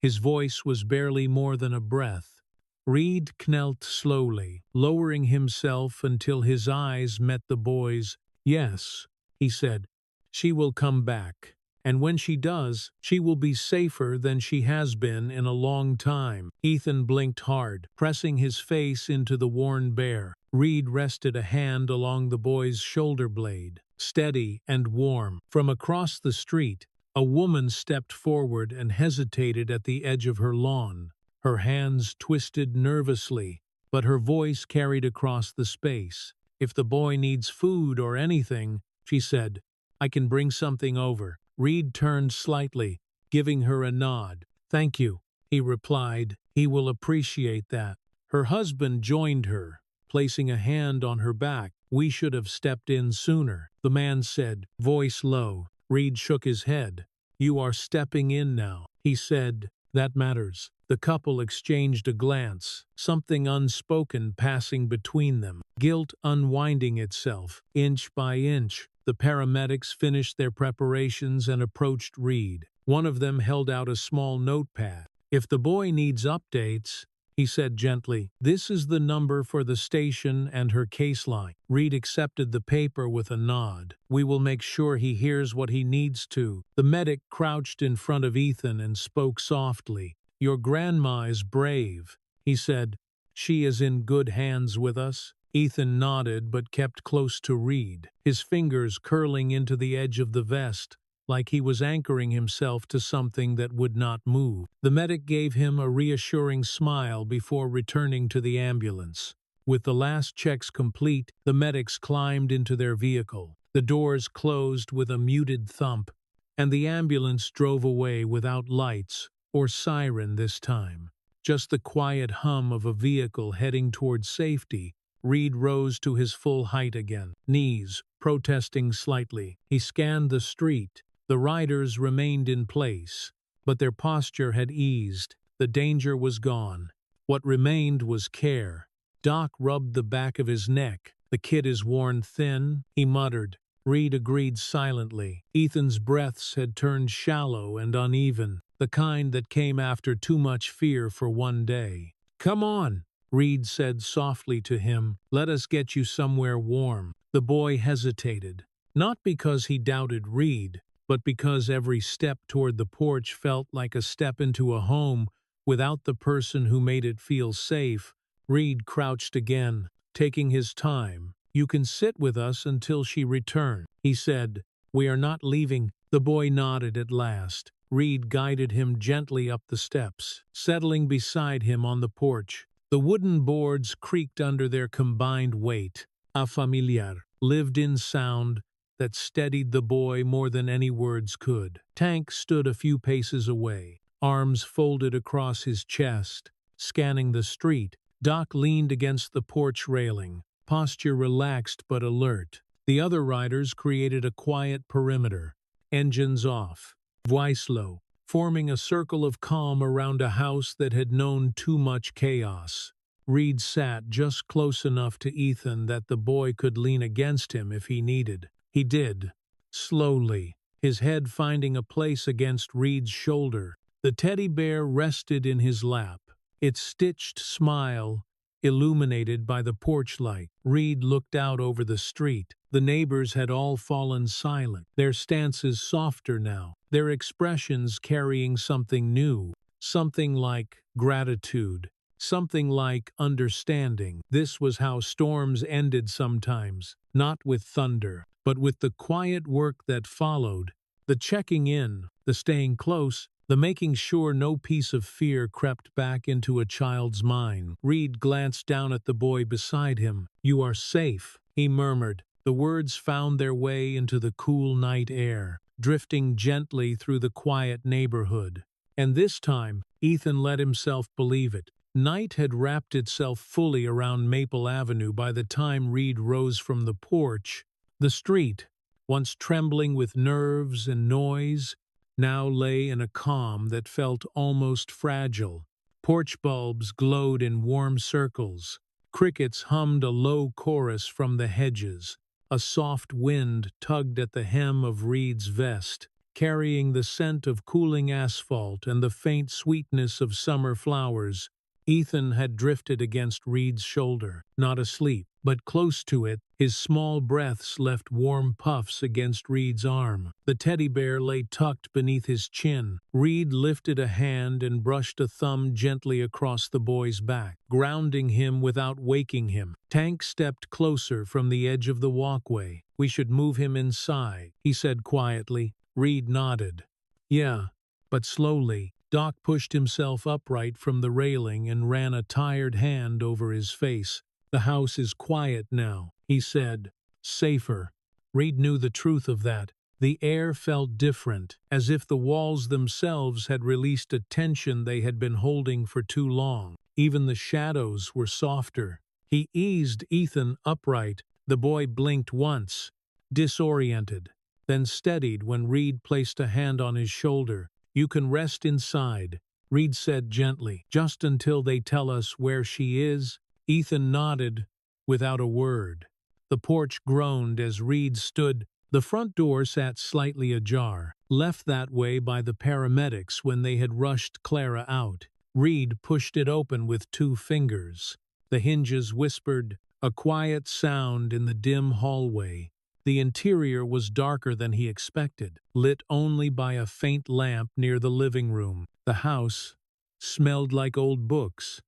His voice was barely more than a breath. Reed knelt slowly, lowering himself until his eyes met the boy's. "Yes," he said, "she will come back. And when she does, she will be safer than she has been in a long time." Ethan blinked hard, pressing his face into the worn bear. Reed rested a hand along the boy's shoulder blade, steady and warm. From across the street, a woman stepped forward and hesitated at the edge of her lawn. Her hands twisted nervously, but her voice carried across the space. "If the boy needs food or anything," she said, "I can bring something over." Reed turned slightly, giving her a nod. "Thank you," he replied. "He will appreciate that." Her husband joined her, placing a hand on her back. "We should have stepped in sooner," the man said, voice low. Reed shook his head. "You are stepping in now," he said. "That matters." The couple exchanged a glance, something unspoken passing between them, guilt unwinding itself, inch by inch. The paramedics finished their preparations and approached Reed. One of them held out a small notepad. "If the boy needs updates," he said gently, "this is the number for the station and her case line." Reed accepted the paper with a nod. "We will make sure he hears what he needs to." The medic crouched in front of Ethan and spoke softly. "Your grandma is brave," he said. "She is in good hands with us." Ethan nodded but kept close to Reed, his fingers curling into the edge of the vest, like he was anchoring himself to something that would not move. The medic gave him a reassuring smile before returning to the ambulance. With the last checks complete, the medics climbed into their vehicle. The doors closed with a muted thump, and the ambulance drove away without lights or siren this time. Just the quiet hum of a vehicle heading toward safety. Reed rose to his full height again, knees protesting slightly. He scanned the street. The riders remained in place, but their posture had eased. The danger was gone. What remained was care. Doc rubbed the back of his neck. "The kid is worn thin," he muttered. Reed agreed silently. Ethan's breaths had turned shallow and uneven, the kind that came after too much fear for one day. "Come on," Reed said softly to him. "Let us get you somewhere warm." The boy hesitated, not because he doubted Reed, but because every step toward the porch felt like a step into a home without the person who made it feel safe. Reed crouched again, taking his time, "You can sit with us until she returns." He said, "We are not leaving." The boy nodded at last. Reed guided him gently up the steps, settling beside him on the porch. The wooden boards creaked under their combined weight. A familiar lived-in sound that steadied the boy more than any words could. Tank stood a few paces away, arms folded across his chest, scanning the street. Doc leaned against the porch railing, posture relaxed but alert. The other riders created a quiet perimeter, engines off, voice low, forming a circle of calm around a house that had known too much chaos. Reed sat just close enough to Ethan that the boy could lean against him if he needed. He did, slowly, his head finding a place against Reed's shoulder. The teddy bear rested in his lap, its stitched smile illuminated by the porch light. Reed looked out over the street. The neighbors had all fallen silent, their stances softer now, their expressions carrying something new, something like gratitude, something like understanding. This was how storms ended sometimes, not with thunder, but with the quiet work that followed, the checking in, the staying close, the making sure no piece of fear crept back into a child's mind. Reed glanced down at the boy beside him. "You are safe," he murmured. The words found their way into the cool night air, drifting gently through the quiet neighborhood. And this time, Ethan let himself believe it. Night had wrapped itself fully around Maple Avenue by the time Reed rose from the porch. The street, once trembling with nerves and noise, now lay in a calm that felt almost fragile. Porch bulbs glowed in warm circles. Crickets hummed a low chorus from the hedges. A soft wind tugged at the hem of Reed's vest, carrying the scent of cooling asphalt and the faint sweetness of summer flowers. Ethan had drifted against Reed's shoulder, not asleep, but close to it. His small breaths left warm puffs against Reed's arm. The teddy bear lay tucked beneath his chin. Reed lifted a hand and brushed a thumb gently across the boy's back, grounding him without waking him. Tank stepped closer from the edge of the walkway. "We should move him inside," he said quietly. Reed nodded. "Yeah," but slowly. Doc pushed himself upright from the railing and ran a tired hand over his face. "The house is quiet now," he said. "Safer." Reed knew the truth of that. The air felt different, as if the walls themselves had released a tension they had been holding for too long. Even the shadows were softer. He eased Ethan upright. The boy blinked once, disoriented, then steadied when Reed placed a hand on his shoulder. "You can rest inside," Reed said gently, "just until they tell us where she is." Ethan nodded without a word. The porch groaned as Reed stood. The front door sat slightly ajar, left that way by the paramedics when they had rushed Clara out. Reed pushed it open with 2 fingers. The hinges whispered, a quiet sound in the dim hallway. The interior was darker than he expected, lit only by a faint lamp near the living room. The house smelled like old books,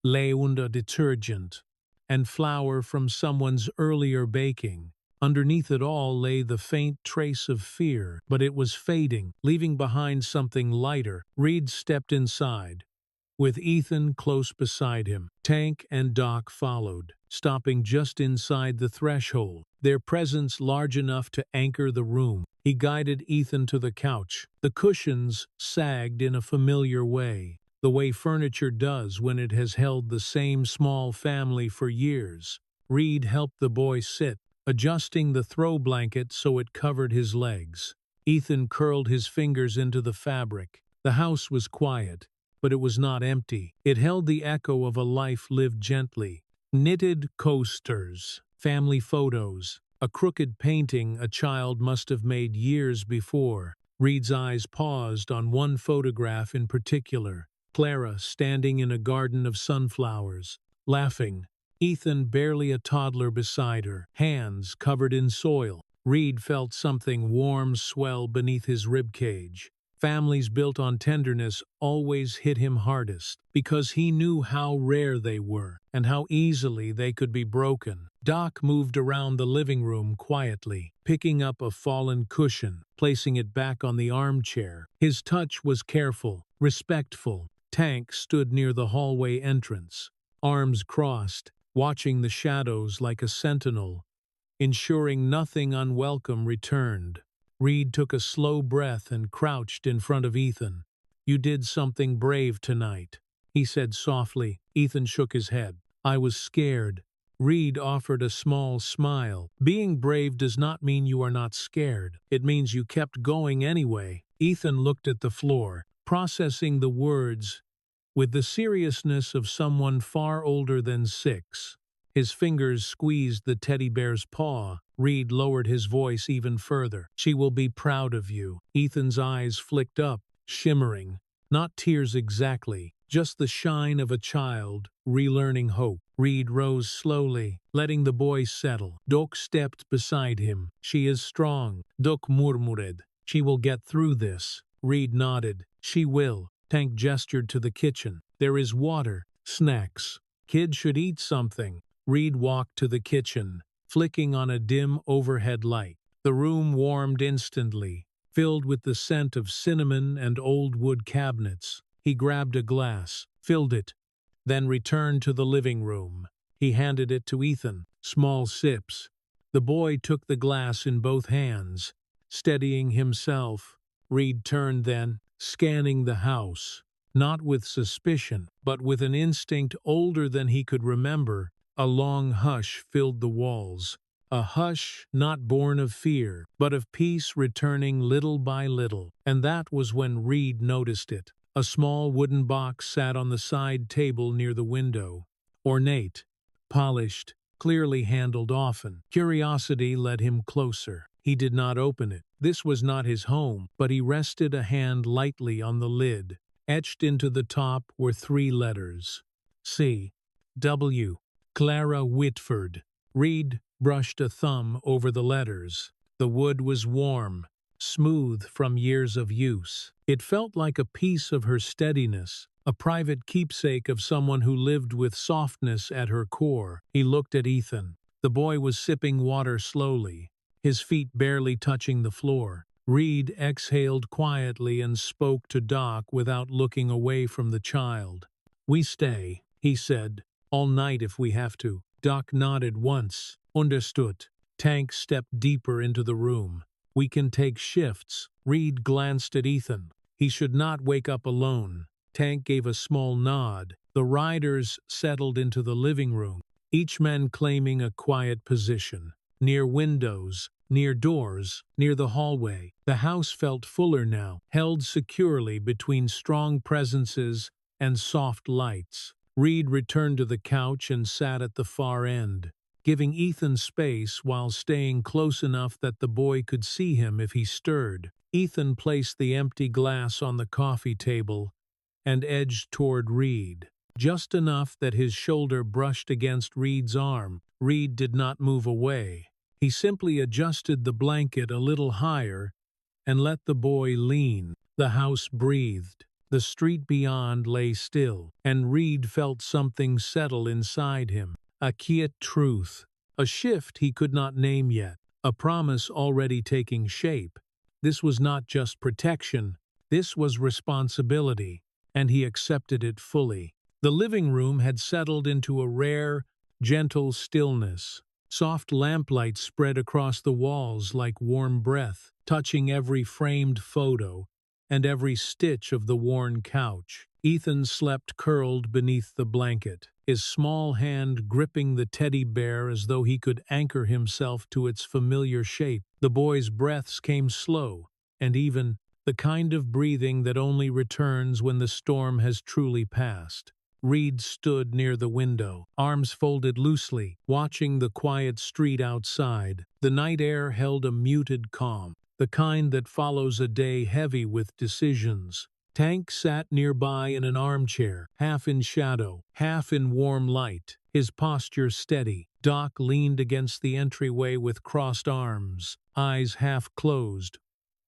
Leunda detergent, and flour from someone's earlier baking. Underneath it all lay the faint trace of fear, but it was fading, leaving behind something lighter. Reed stepped inside, with Ethan close beside him. Tank and Doc followed, stopping just inside the threshold, their presence large enough to anchor the room. He guided Ethan to the couch. The cushions sagged in a familiar way, the way furniture does when it has held the same small family for years. Reed helped the boy sit, adjusting the throw blanket so it covered his legs. Ethan curled his fingers into the fabric. The house was quiet, but it was not empty. It held the echo of a life lived gently. Knitted coasters, family photos, a crooked painting a child must have made years before. Reed's eyes paused on one photograph in particular, Clara standing in a garden of sunflowers, laughing. Ethan barely a toddler beside her, hands covered in soil. Reed felt something warm swell beneath his ribcage. Families built on tenderness always hit him hardest, because he knew how rare they were and how easily they could be broken. Doc moved around the living room quietly, picking up a fallen cushion, placing it back on the armchair. His touch was careful, respectful. Tank stood near the hallway entrance, arms crossed, watching the shadows like a sentinel, ensuring nothing unwelcome returned. Reed took a slow breath and crouched in front of Ethan. "You did something brave tonight," he said softly. Ethan shook his head. "I was scared." Reed offered a small smile. "Being brave does not mean you are not scared. It means you kept going anyway." Ethan looked at the floor, processing the words with the seriousness of someone far older than 6. His fingers squeezed the teddy bear's paw. Reed lowered his voice even further. "She will be proud of you." Ethan's eyes flicked up, shimmering. Not tears exactly, just the shine of a child, relearning hope. Reed rose slowly, letting the boy settle. Doc stepped beside him. "She is strong," Doc murmured. "She will get through this." Reed nodded. "She will." Tank gestured to the kitchen. "There is water, snacks. Kids should eat something." Reed walked to the kitchen, flicking on a dim overhead light. The room warmed instantly, filled with the scent of cinnamon and old wood cabinets. He grabbed a glass, filled it, then returned to the living room. He handed it to Ethan. Small sips. The boy took the glass in both hands, steadying himself. Reed turned then, scanning the house, not with suspicion, but with an instinct older than he could remember. A long hush filled the walls, a hush not born of fear, but of peace returning little by little. And that was when Reed noticed it. A small wooden box sat on the side table near the window, ornate, polished, clearly handled often. Curiosity led him closer. He did not open it. This was not his home, but he rested a hand lightly on the lid. Etched into the top were 3 letters. C. W. Clara Whitford. Reed brushed a thumb over the letters. The wood was warm, smooth from years of use. It felt like a piece of her steadiness, a private keepsake of someone who lived with softness at her core. He looked at Ethan. The boy was sipping water slowly, his feet barely touching the floor. Reed exhaled quietly and spoke to Doc without looking away from the child. "We stay," he said. "All night if we have to." Doc nodded once. "Understood." Tank stepped deeper into the room. "We can take shifts." Reed glanced at Ethan. He should not wake up alone. Tank gave a small nod. The riders settled into the living room, each man claiming a quiet position. Near windows, near doors, near the hallway. The house felt fuller now, held securely between strong presences and soft lights. Reed returned to the couch and sat at the far end, giving Ethan space while staying close enough that the boy could see him if he stirred. Ethan placed the empty glass on the coffee table and edged toward Reed, just enough that his shoulder brushed against Reed's arm. Reed did not move away. He simply adjusted the blanket a little higher and let the boy lean. The house breathed. The street beyond lay still, and Reed felt something settle inside him. A quiet truth, a shift he could not name yet, a promise already taking shape. This was not just protection, this was responsibility, and he accepted it fully. The living room had settled into a rare, gentle stillness. Soft lamplight spread across the walls like warm breath, touching every framed photo and every stitch of the worn couch. Ethan slept curled beneath the blanket, his small hand gripping the teddy bear as though he could anchor himself to its familiar shape. The boy's breaths came slow and even, the kind of breathing that only returns when the storm has truly passed. Reed stood near the window, arms folded loosely, watching the quiet street outside. The night air held a muted calm, the kind that follows a day heavy with decisions. Tank sat nearby in an armchair, half in shadow, half in warm light, his posture steady. Doc leaned against the entryway with crossed arms, eyes half closed,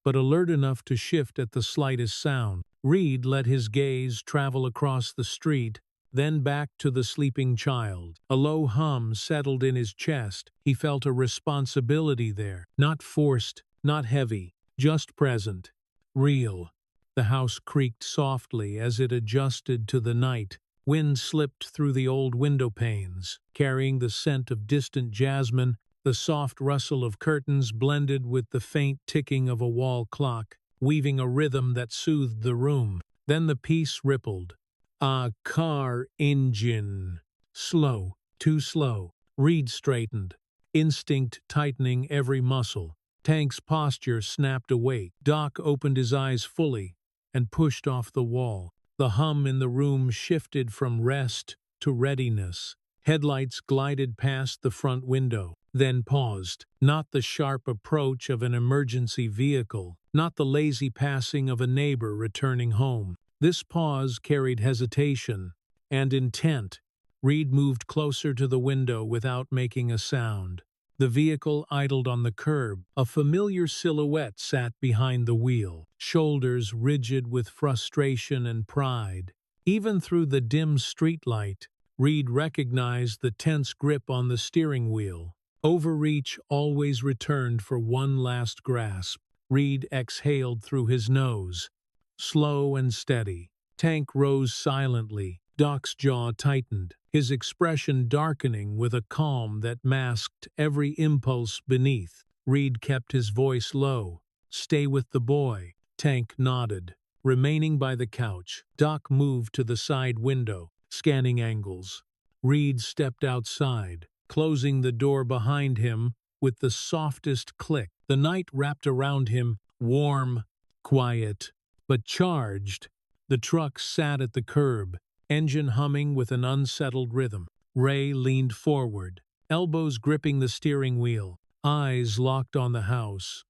but alert enough to shift at the slightest sound. Reed let his gaze travel across the street, then back to the sleeping child. A low hum settled in his chest. He felt a responsibility there. Not forced, not heavy, just present. Real. The house creaked softly as it adjusted to the night. Wind slipped through the old window panes, carrying the scent of distant jasmine. The soft rustle of curtains blended with the faint ticking of a wall clock, weaving a rhythm that soothed the room. Then the peace rippled. A car engine. Slow, too slow. Reed straightened, instinct tightening every muscle. Tank's posture snapped awake. Doc opened his eyes fully and pushed off the wall. The hum in the room shifted from rest to readiness. Headlights glided past the front window, then paused. Not the sharp approach of an emergency vehicle, not the lazy passing of a neighbor returning home. This pause carried hesitation and intent. Reed moved closer to the window without making a sound. The vehicle idled on the curb. A familiar silhouette sat behind the wheel, shoulders rigid with frustration and pride. Even through the dim streetlight, Reed recognized the tense grip on the steering wheel. Overreach always returned for one last grasp. Reed exhaled through his nose, slow and steady. Tank rose silently. Doc's jaw tightened, his expression darkening with a calm that masked every impulse beneath. Reed kept his voice low. "Stay with the boy." Tank nodded, remaining by the couch. Doc moved to the side window, scanning angles. Reed stepped outside, closing the door behind him with the softest click. The night wrapped around him, warm, quiet, but charged. The truck sat at the curb, engine humming with an unsettled rhythm. Ray leaned forward, elbows gripping the steering wheel, eyes locked on the house,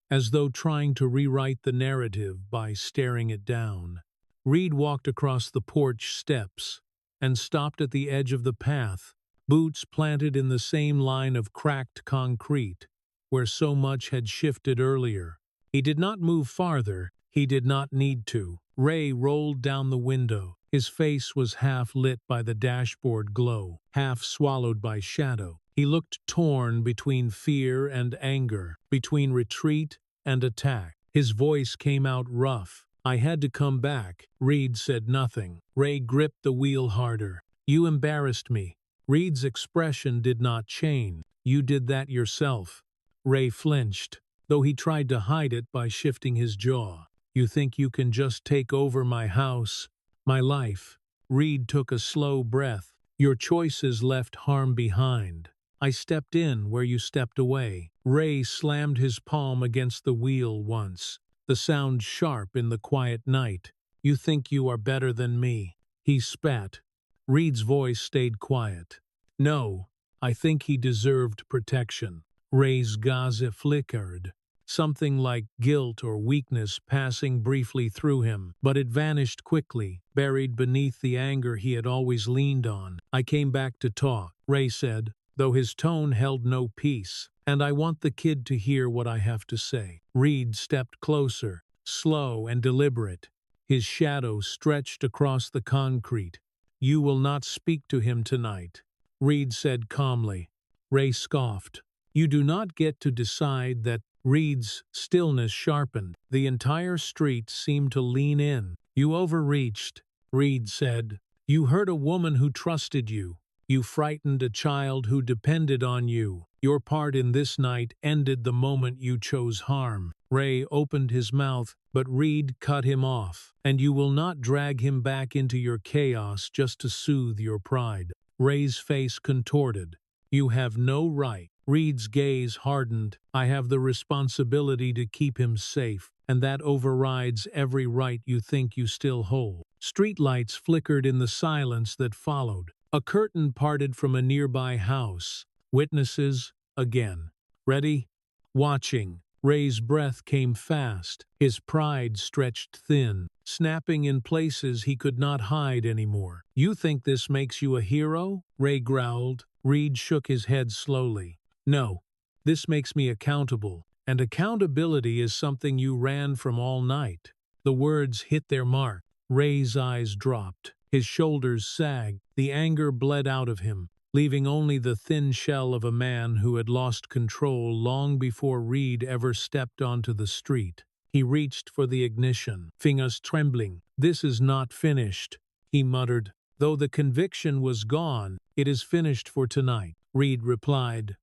as though trying to rewrite the narrative by staring it down. Reed walked across the porch steps and stopped at the edge of the path, boots planted in the same line of cracked concrete, where so much had shifted earlier. He did not move farther. He did not need to. Ray rolled down the window. His face was half lit by the dashboard glow, half swallowed by shadow. He looked torn between fear and anger, between retreat and attack. His voice came out rough. "I had to come back." Reed said nothing. Ray gripped the wheel harder. "You embarrassed me." Reed's expression did not change. "You did that yourself." Ray flinched, though he tried to hide it by shifting his jaw. "You think you can just take over my house, my life?" Reed took a slow breath. "Your choices left harm behind. I stepped in where you stepped away." Ray slammed his palm against the wheel once, the sound sharp in the quiet night. "You think you are better than me." He spat. Reed's voice stayed quiet. "No, I think he deserved protection." Ray's gaze flickered, something like guilt or weakness passing briefly through him, but it vanished quickly, buried beneath the anger he had always leaned on. "I came back to talk," Ray said, though his tone held no peace. "And I want the kid to hear what I have to say." Reed stepped closer, slow and deliberate. His shadow stretched across the concrete. "You will not speak to him tonight," Reed said calmly. Ray scoffed. "You do not get to decide that." Reed's stillness sharpened. The entire street seemed to lean in. "You overreached," Reed said. "You hurt a woman who trusted you. You frightened a child who depended on you. Your part in this night ended the moment you chose harm." Ray opened his mouth, but Reed cut him off. "And you will not drag him back into your chaos just to soothe your pride." Ray's face contorted. "You have no right." Reed's gaze hardened. "I have the responsibility to keep him safe, and that overrides every right you think you still hold." Streetlights flickered in the silence that followed. A curtain parted from a nearby house. Witnesses, again. Ready? Watching. Ray's breath came fast. His pride stretched thin, snapping in places he could not hide anymore. "You think this makes you a hero?" Ray growled. Reed shook his head slowly. "No, this makes me accountable, And accountability is something you ran from all night. The words hit their mark. Ray's eyes dropped. His shoulders sagged. The anger bled out of him, leaving only the thin shell of a man who had lost control long before Reed ever stepped onto the street. He reached for the ignition, fingers trembling. "This is not finished," he muttered. "Though the conviction was gone, it is finished for tonight," Reed replied.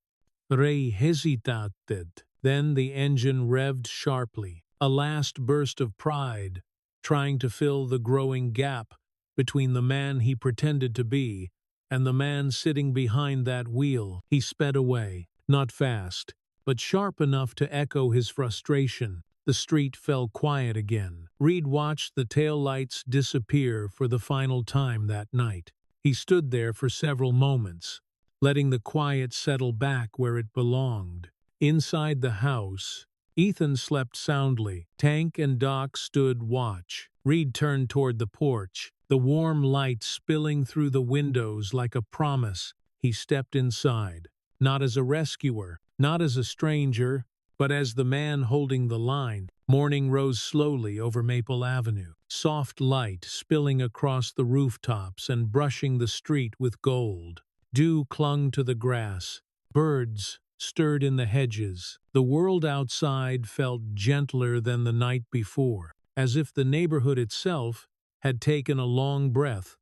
Ray hesitated. Then the engine revved sharply, a last burst of pride, trying to fill the growing gap between the man he pretended to be and the man sitting behind that wheel. He sped away, not fast, but sharp enough to echo his frustration. The street fell quiet again. Reed watched the taillights disappear for the final time that night. He stood there for several moments, letting the quiet settle back where it belonged. Inside the house, Ethan slept soundly. Tank and Doc stood watch. Reed turned toward the porch, the warm light spilling through the windows like a promise. He stepped inside, not as a rescuer, not as a stranger, but as the man holding the line. Morning rose slowly over Maple Avenue, soft light spilling across the rooftops and brushing the street with gold. Dew clung to the grass. Birds stirred in the hedges. The world outside felt gentler than the night before, as if the neighborhood itself had taken a long breath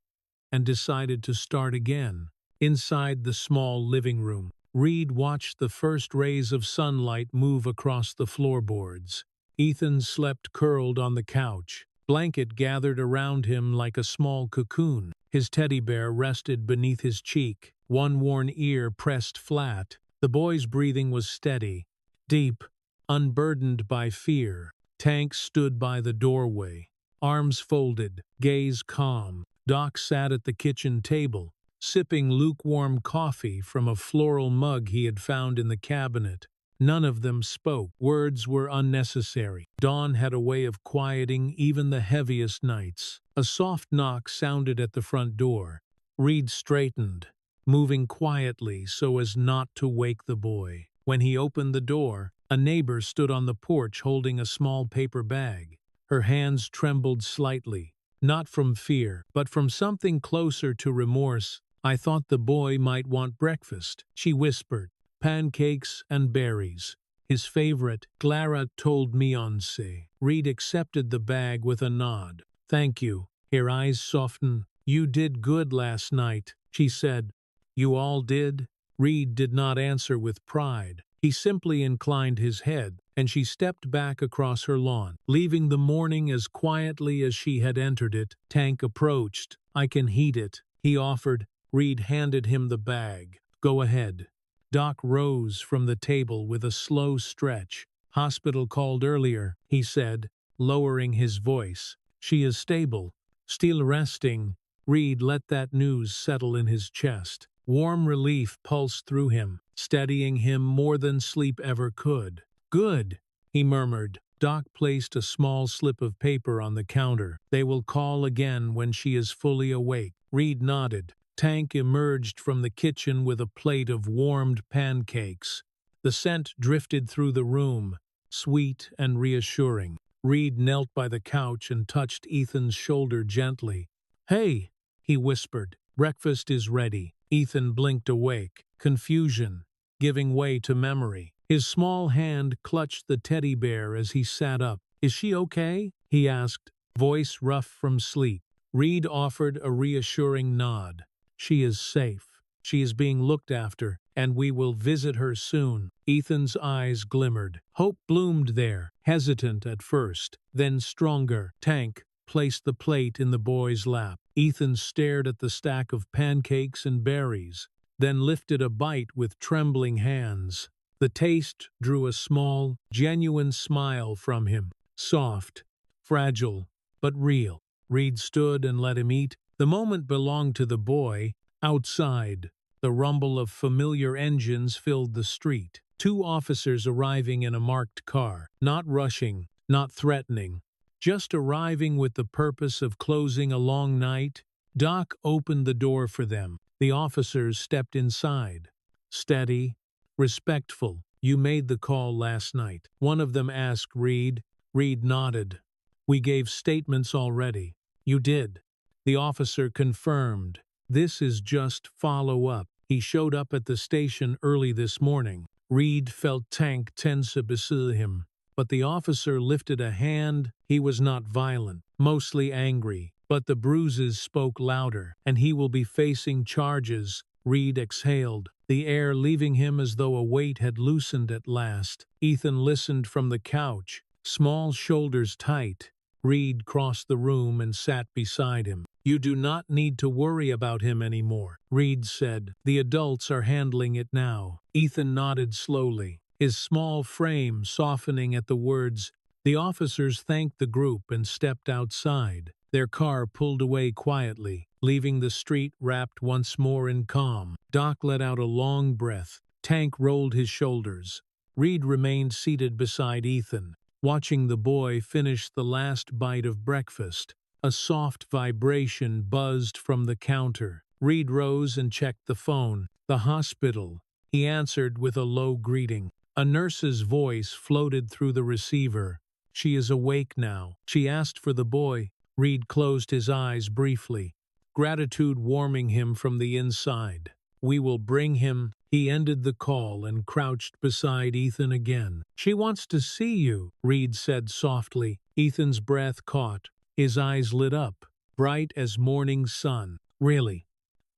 and decided to start again. Inside the small living room, Reed watched the first rays of sunlight move across the floorboards. Ethan slept curled on the couch, blanket gathered around him like a small cocoon. His teddy bear rested beneath his cheek, one worn ear pressed flat. The boy's breathing was steady, deep, unburdened by fear. Tank stood by the doorway, arms folded, gaze calm. Doc sat at the kitchen table, sipping lukewarm coffee from a floral mug he had found in the cabinet. None of them spoke. Words were unnecessary. Dawn had a way of quieting even the heaviest nights. A soft knock sounded at the front door. Reed straightened, moving quietly so as not to wake the boy. When he opened the door, a neighbor stood on the porch holding a small paper bag. Her hands trembled slightly, not from fear, but from something closer to remorse. "I thought the boy might want breakfast," she whispered. "Pancakes and berries. His favorite. Clara told me once." Reed accepted the bag with a nod. "Thank you." Her eyes softened. "You did good last night," she said. "You all did?" Reed did not answer with pride. He simply inclined his head, and she stepped back across her lawn, leaving the morning as quietly as she had entered it. Tank approached. "I can heat it," he offered. Reed handed him the bag. "Go ahead." Doc rose from the table with a slow stretch. "Hospital called earlier," he said, lowering his voice. "She is stable, still resting." Reed let that news settle in his chest. Warm relief pulsed through him, steadying him more than sleep ever could. "Good," he murmured. Doc placed a small slip of paper on the counter. "They will call again when she is fully awake." Reed nodded. Tank emerged from the kitchen with a plate of warmed pancakes. The scent drifted through the room, sweet and reassuring. Reed knelt by the couch and touched Ethan's shoulder gently. "Hey," he whispered, "breakfast is ready." Ethan blinked awake, confusion giving way to memory. His small hand clutched the teddy bear as he sat up. "Is she okay?" he asked, voice rough from sleep. Reed offered a reassuring nod. "She is safe. She is being looked after, and we will visit her soon." Ethan's eyes glimmered. Hope bloomed there, hesitant at first, then stronger. Tank placed the plate in the boy's lap. Ethan stared at the stack of pancakes and berries, then lifted a bite with trembling hands. The taste drew a small, genuine smile from him. Soft, fragile, but real. Reed stood and let him eat. The moment belonged to the boy. Outside, the rumble of familiar engines filled the street. 2 officers arriving in a marked car, not rushing, not threatening, just arriving with the purpose of closing a long night. Doc opened the door for them. The officers stepped inside. Steady, respectful, "You made the call last night," one of them asked Reed. Reed nodded. "We gave statements already." "You did." The officer confirmed. "This is just follow-up. He showed up at the station early this morning." Reed felt Tank tense beside him, but the officer lifted a hand. He was not violent, mostly angry, but the bruises spoke louder, and he will be facing charges. Reed exhaled, the air leaving him as though a weight had loosened at last. Ethan listened from the couch, small shoulders tight. Reed crossed the room and sat beside him. "You do not need to worry about him anymore," Reed said. "The adults are handling it now." Ethan nodded slowly, his small frame softening at the words. The officers thanked the group and stepped outside. Their car pulled away quietly, leaving the street wrapped once more in calm. Doc let out a long breath. Tank rolled his shoulders. Reed remained seated beside Ethan, watching the boy finish the last bite of breakfast. A soft vibration buzzed from the counter. Reed rose and checked the phone. "The hospital," he answered with a low greeting. A nurse's voice floated through the receiver. "She is awake now." She asked for the boy. Reed closed his eyes briefly, gratitude warming him from the inside. "We will bring him." He ended the call and crouched beside Ethan again. "She wants to see you," Reed said softly. Ethan's breath caught. His eyes lit up, bright as morning sun. "Really?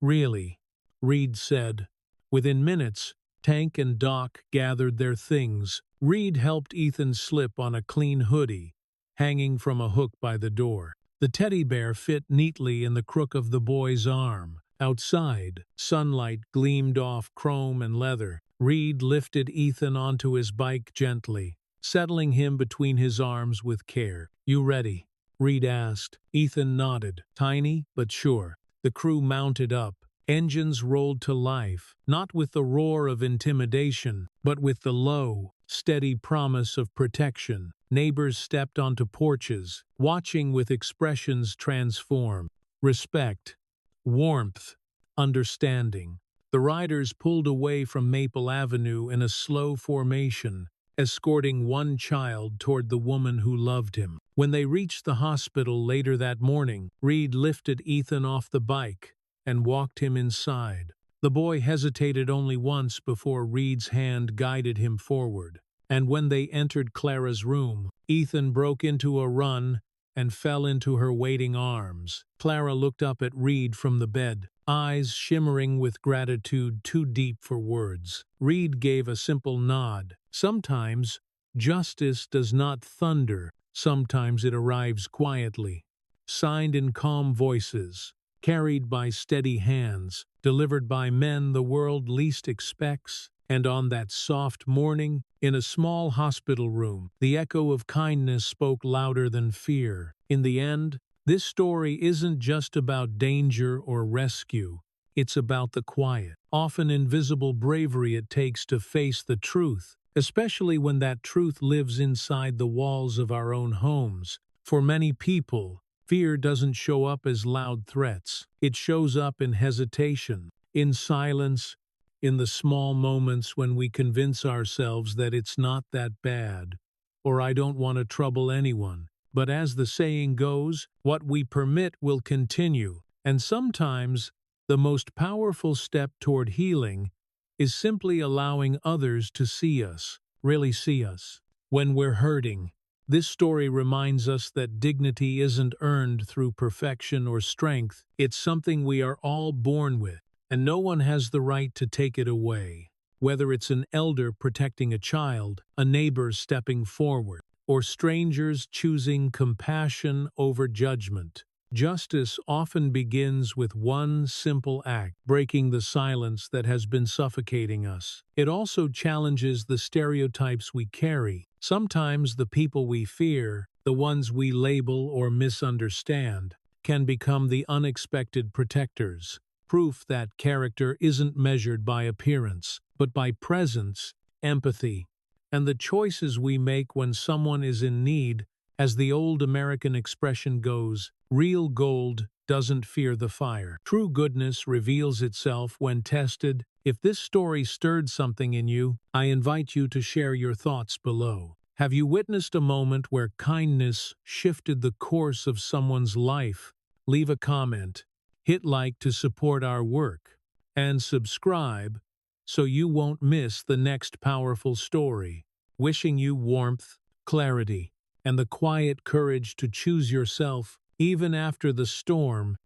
Really?" Reed said. Within minutes, Tank and Doc gathered their things. Reed helped Ethan slip on a clean hoodie, hanging from a hook by the door. The teddy bear fit neatly in the crook of the boy's arm. Outside, sunlight gleamed off chrome and leather. Reed lifted Ethan onto his bike gently, settling him between his arms with care. "You ready?" Reed asked. Ethan nodded, tiny but sure. The crew mounted up. Engines rolled to life, not with the roar of intimidation, but with the low, steady promise of protection. Neighbors stepped onto porches, watching with expressions transform. Respect, warmth, understanding. The riders pulled away from Maple Avenue in a slow formation, escorting one child toward the woman who loved him. When they reached the hospital later that morning, Reed lifted Ethan off the bike and walked him inside. The boy hesitated only once before Reed's hand guided him forward. And when they entered Clara's room, Ethan broke into a run and fell into her waiting arms. Clara looked up at Reed from the bed, eyes shimmering with gratitude too deep for words. Reed gave a simple nod. Sometimes justice does not thunder, sometimes it arrives quietly. Signed in calm voices, carried by steady hands, delivered by men the world least expects. And on that soft morning, in a small hospital room, the echo of kindness spoke louder than fear. In the end, this story isn't just about danger or rescue. It's about the quiet, often invisible bravery it takes to face the truth, especially when that truth lives inside the walls of our own homes. For many people, fear doesn't show up as loud threats. It shows up in hesitation, in silence, in the small moments when we convince ourselves that it's not that bad, or I don't want to trouble anyone. But as the saying goes, what we permit will continue, and sometimes the most powerful step toward healing is simply allowing others to see us, really see us, when we're hurting. This story reminds us that dignity isn't earned through perfection or strength. It's something we are all born with, and no one has the right to take it away. Whether it's an elder protecting a child, a neighbor stepping forward, or strangers choosing compassion over judgment, justice often begins with one simple act, breaking the silence that has been suffocating us. It also challenges the stereotypes we carry. Sometimes the people we fear, the ones we label or misunderstand, can become the unexpected protectors. Proof that character isn't measured by appearance, but by presence, empathy, and the choices we make when someone is in need. As the old American expression goes, real gold doesn't fear the fire. True goodness reveals itself when tested, If this story stirred something in you, I invite you to share your thoughts below. Have you witnessed a moment where kindness shifted the course of someone's life? Leave a comment, hit like to support our work, and subscribe so you won't miss the next powerful story. Wishing you warmth, clarity, and the quiet courage to choose yourself even after the storm.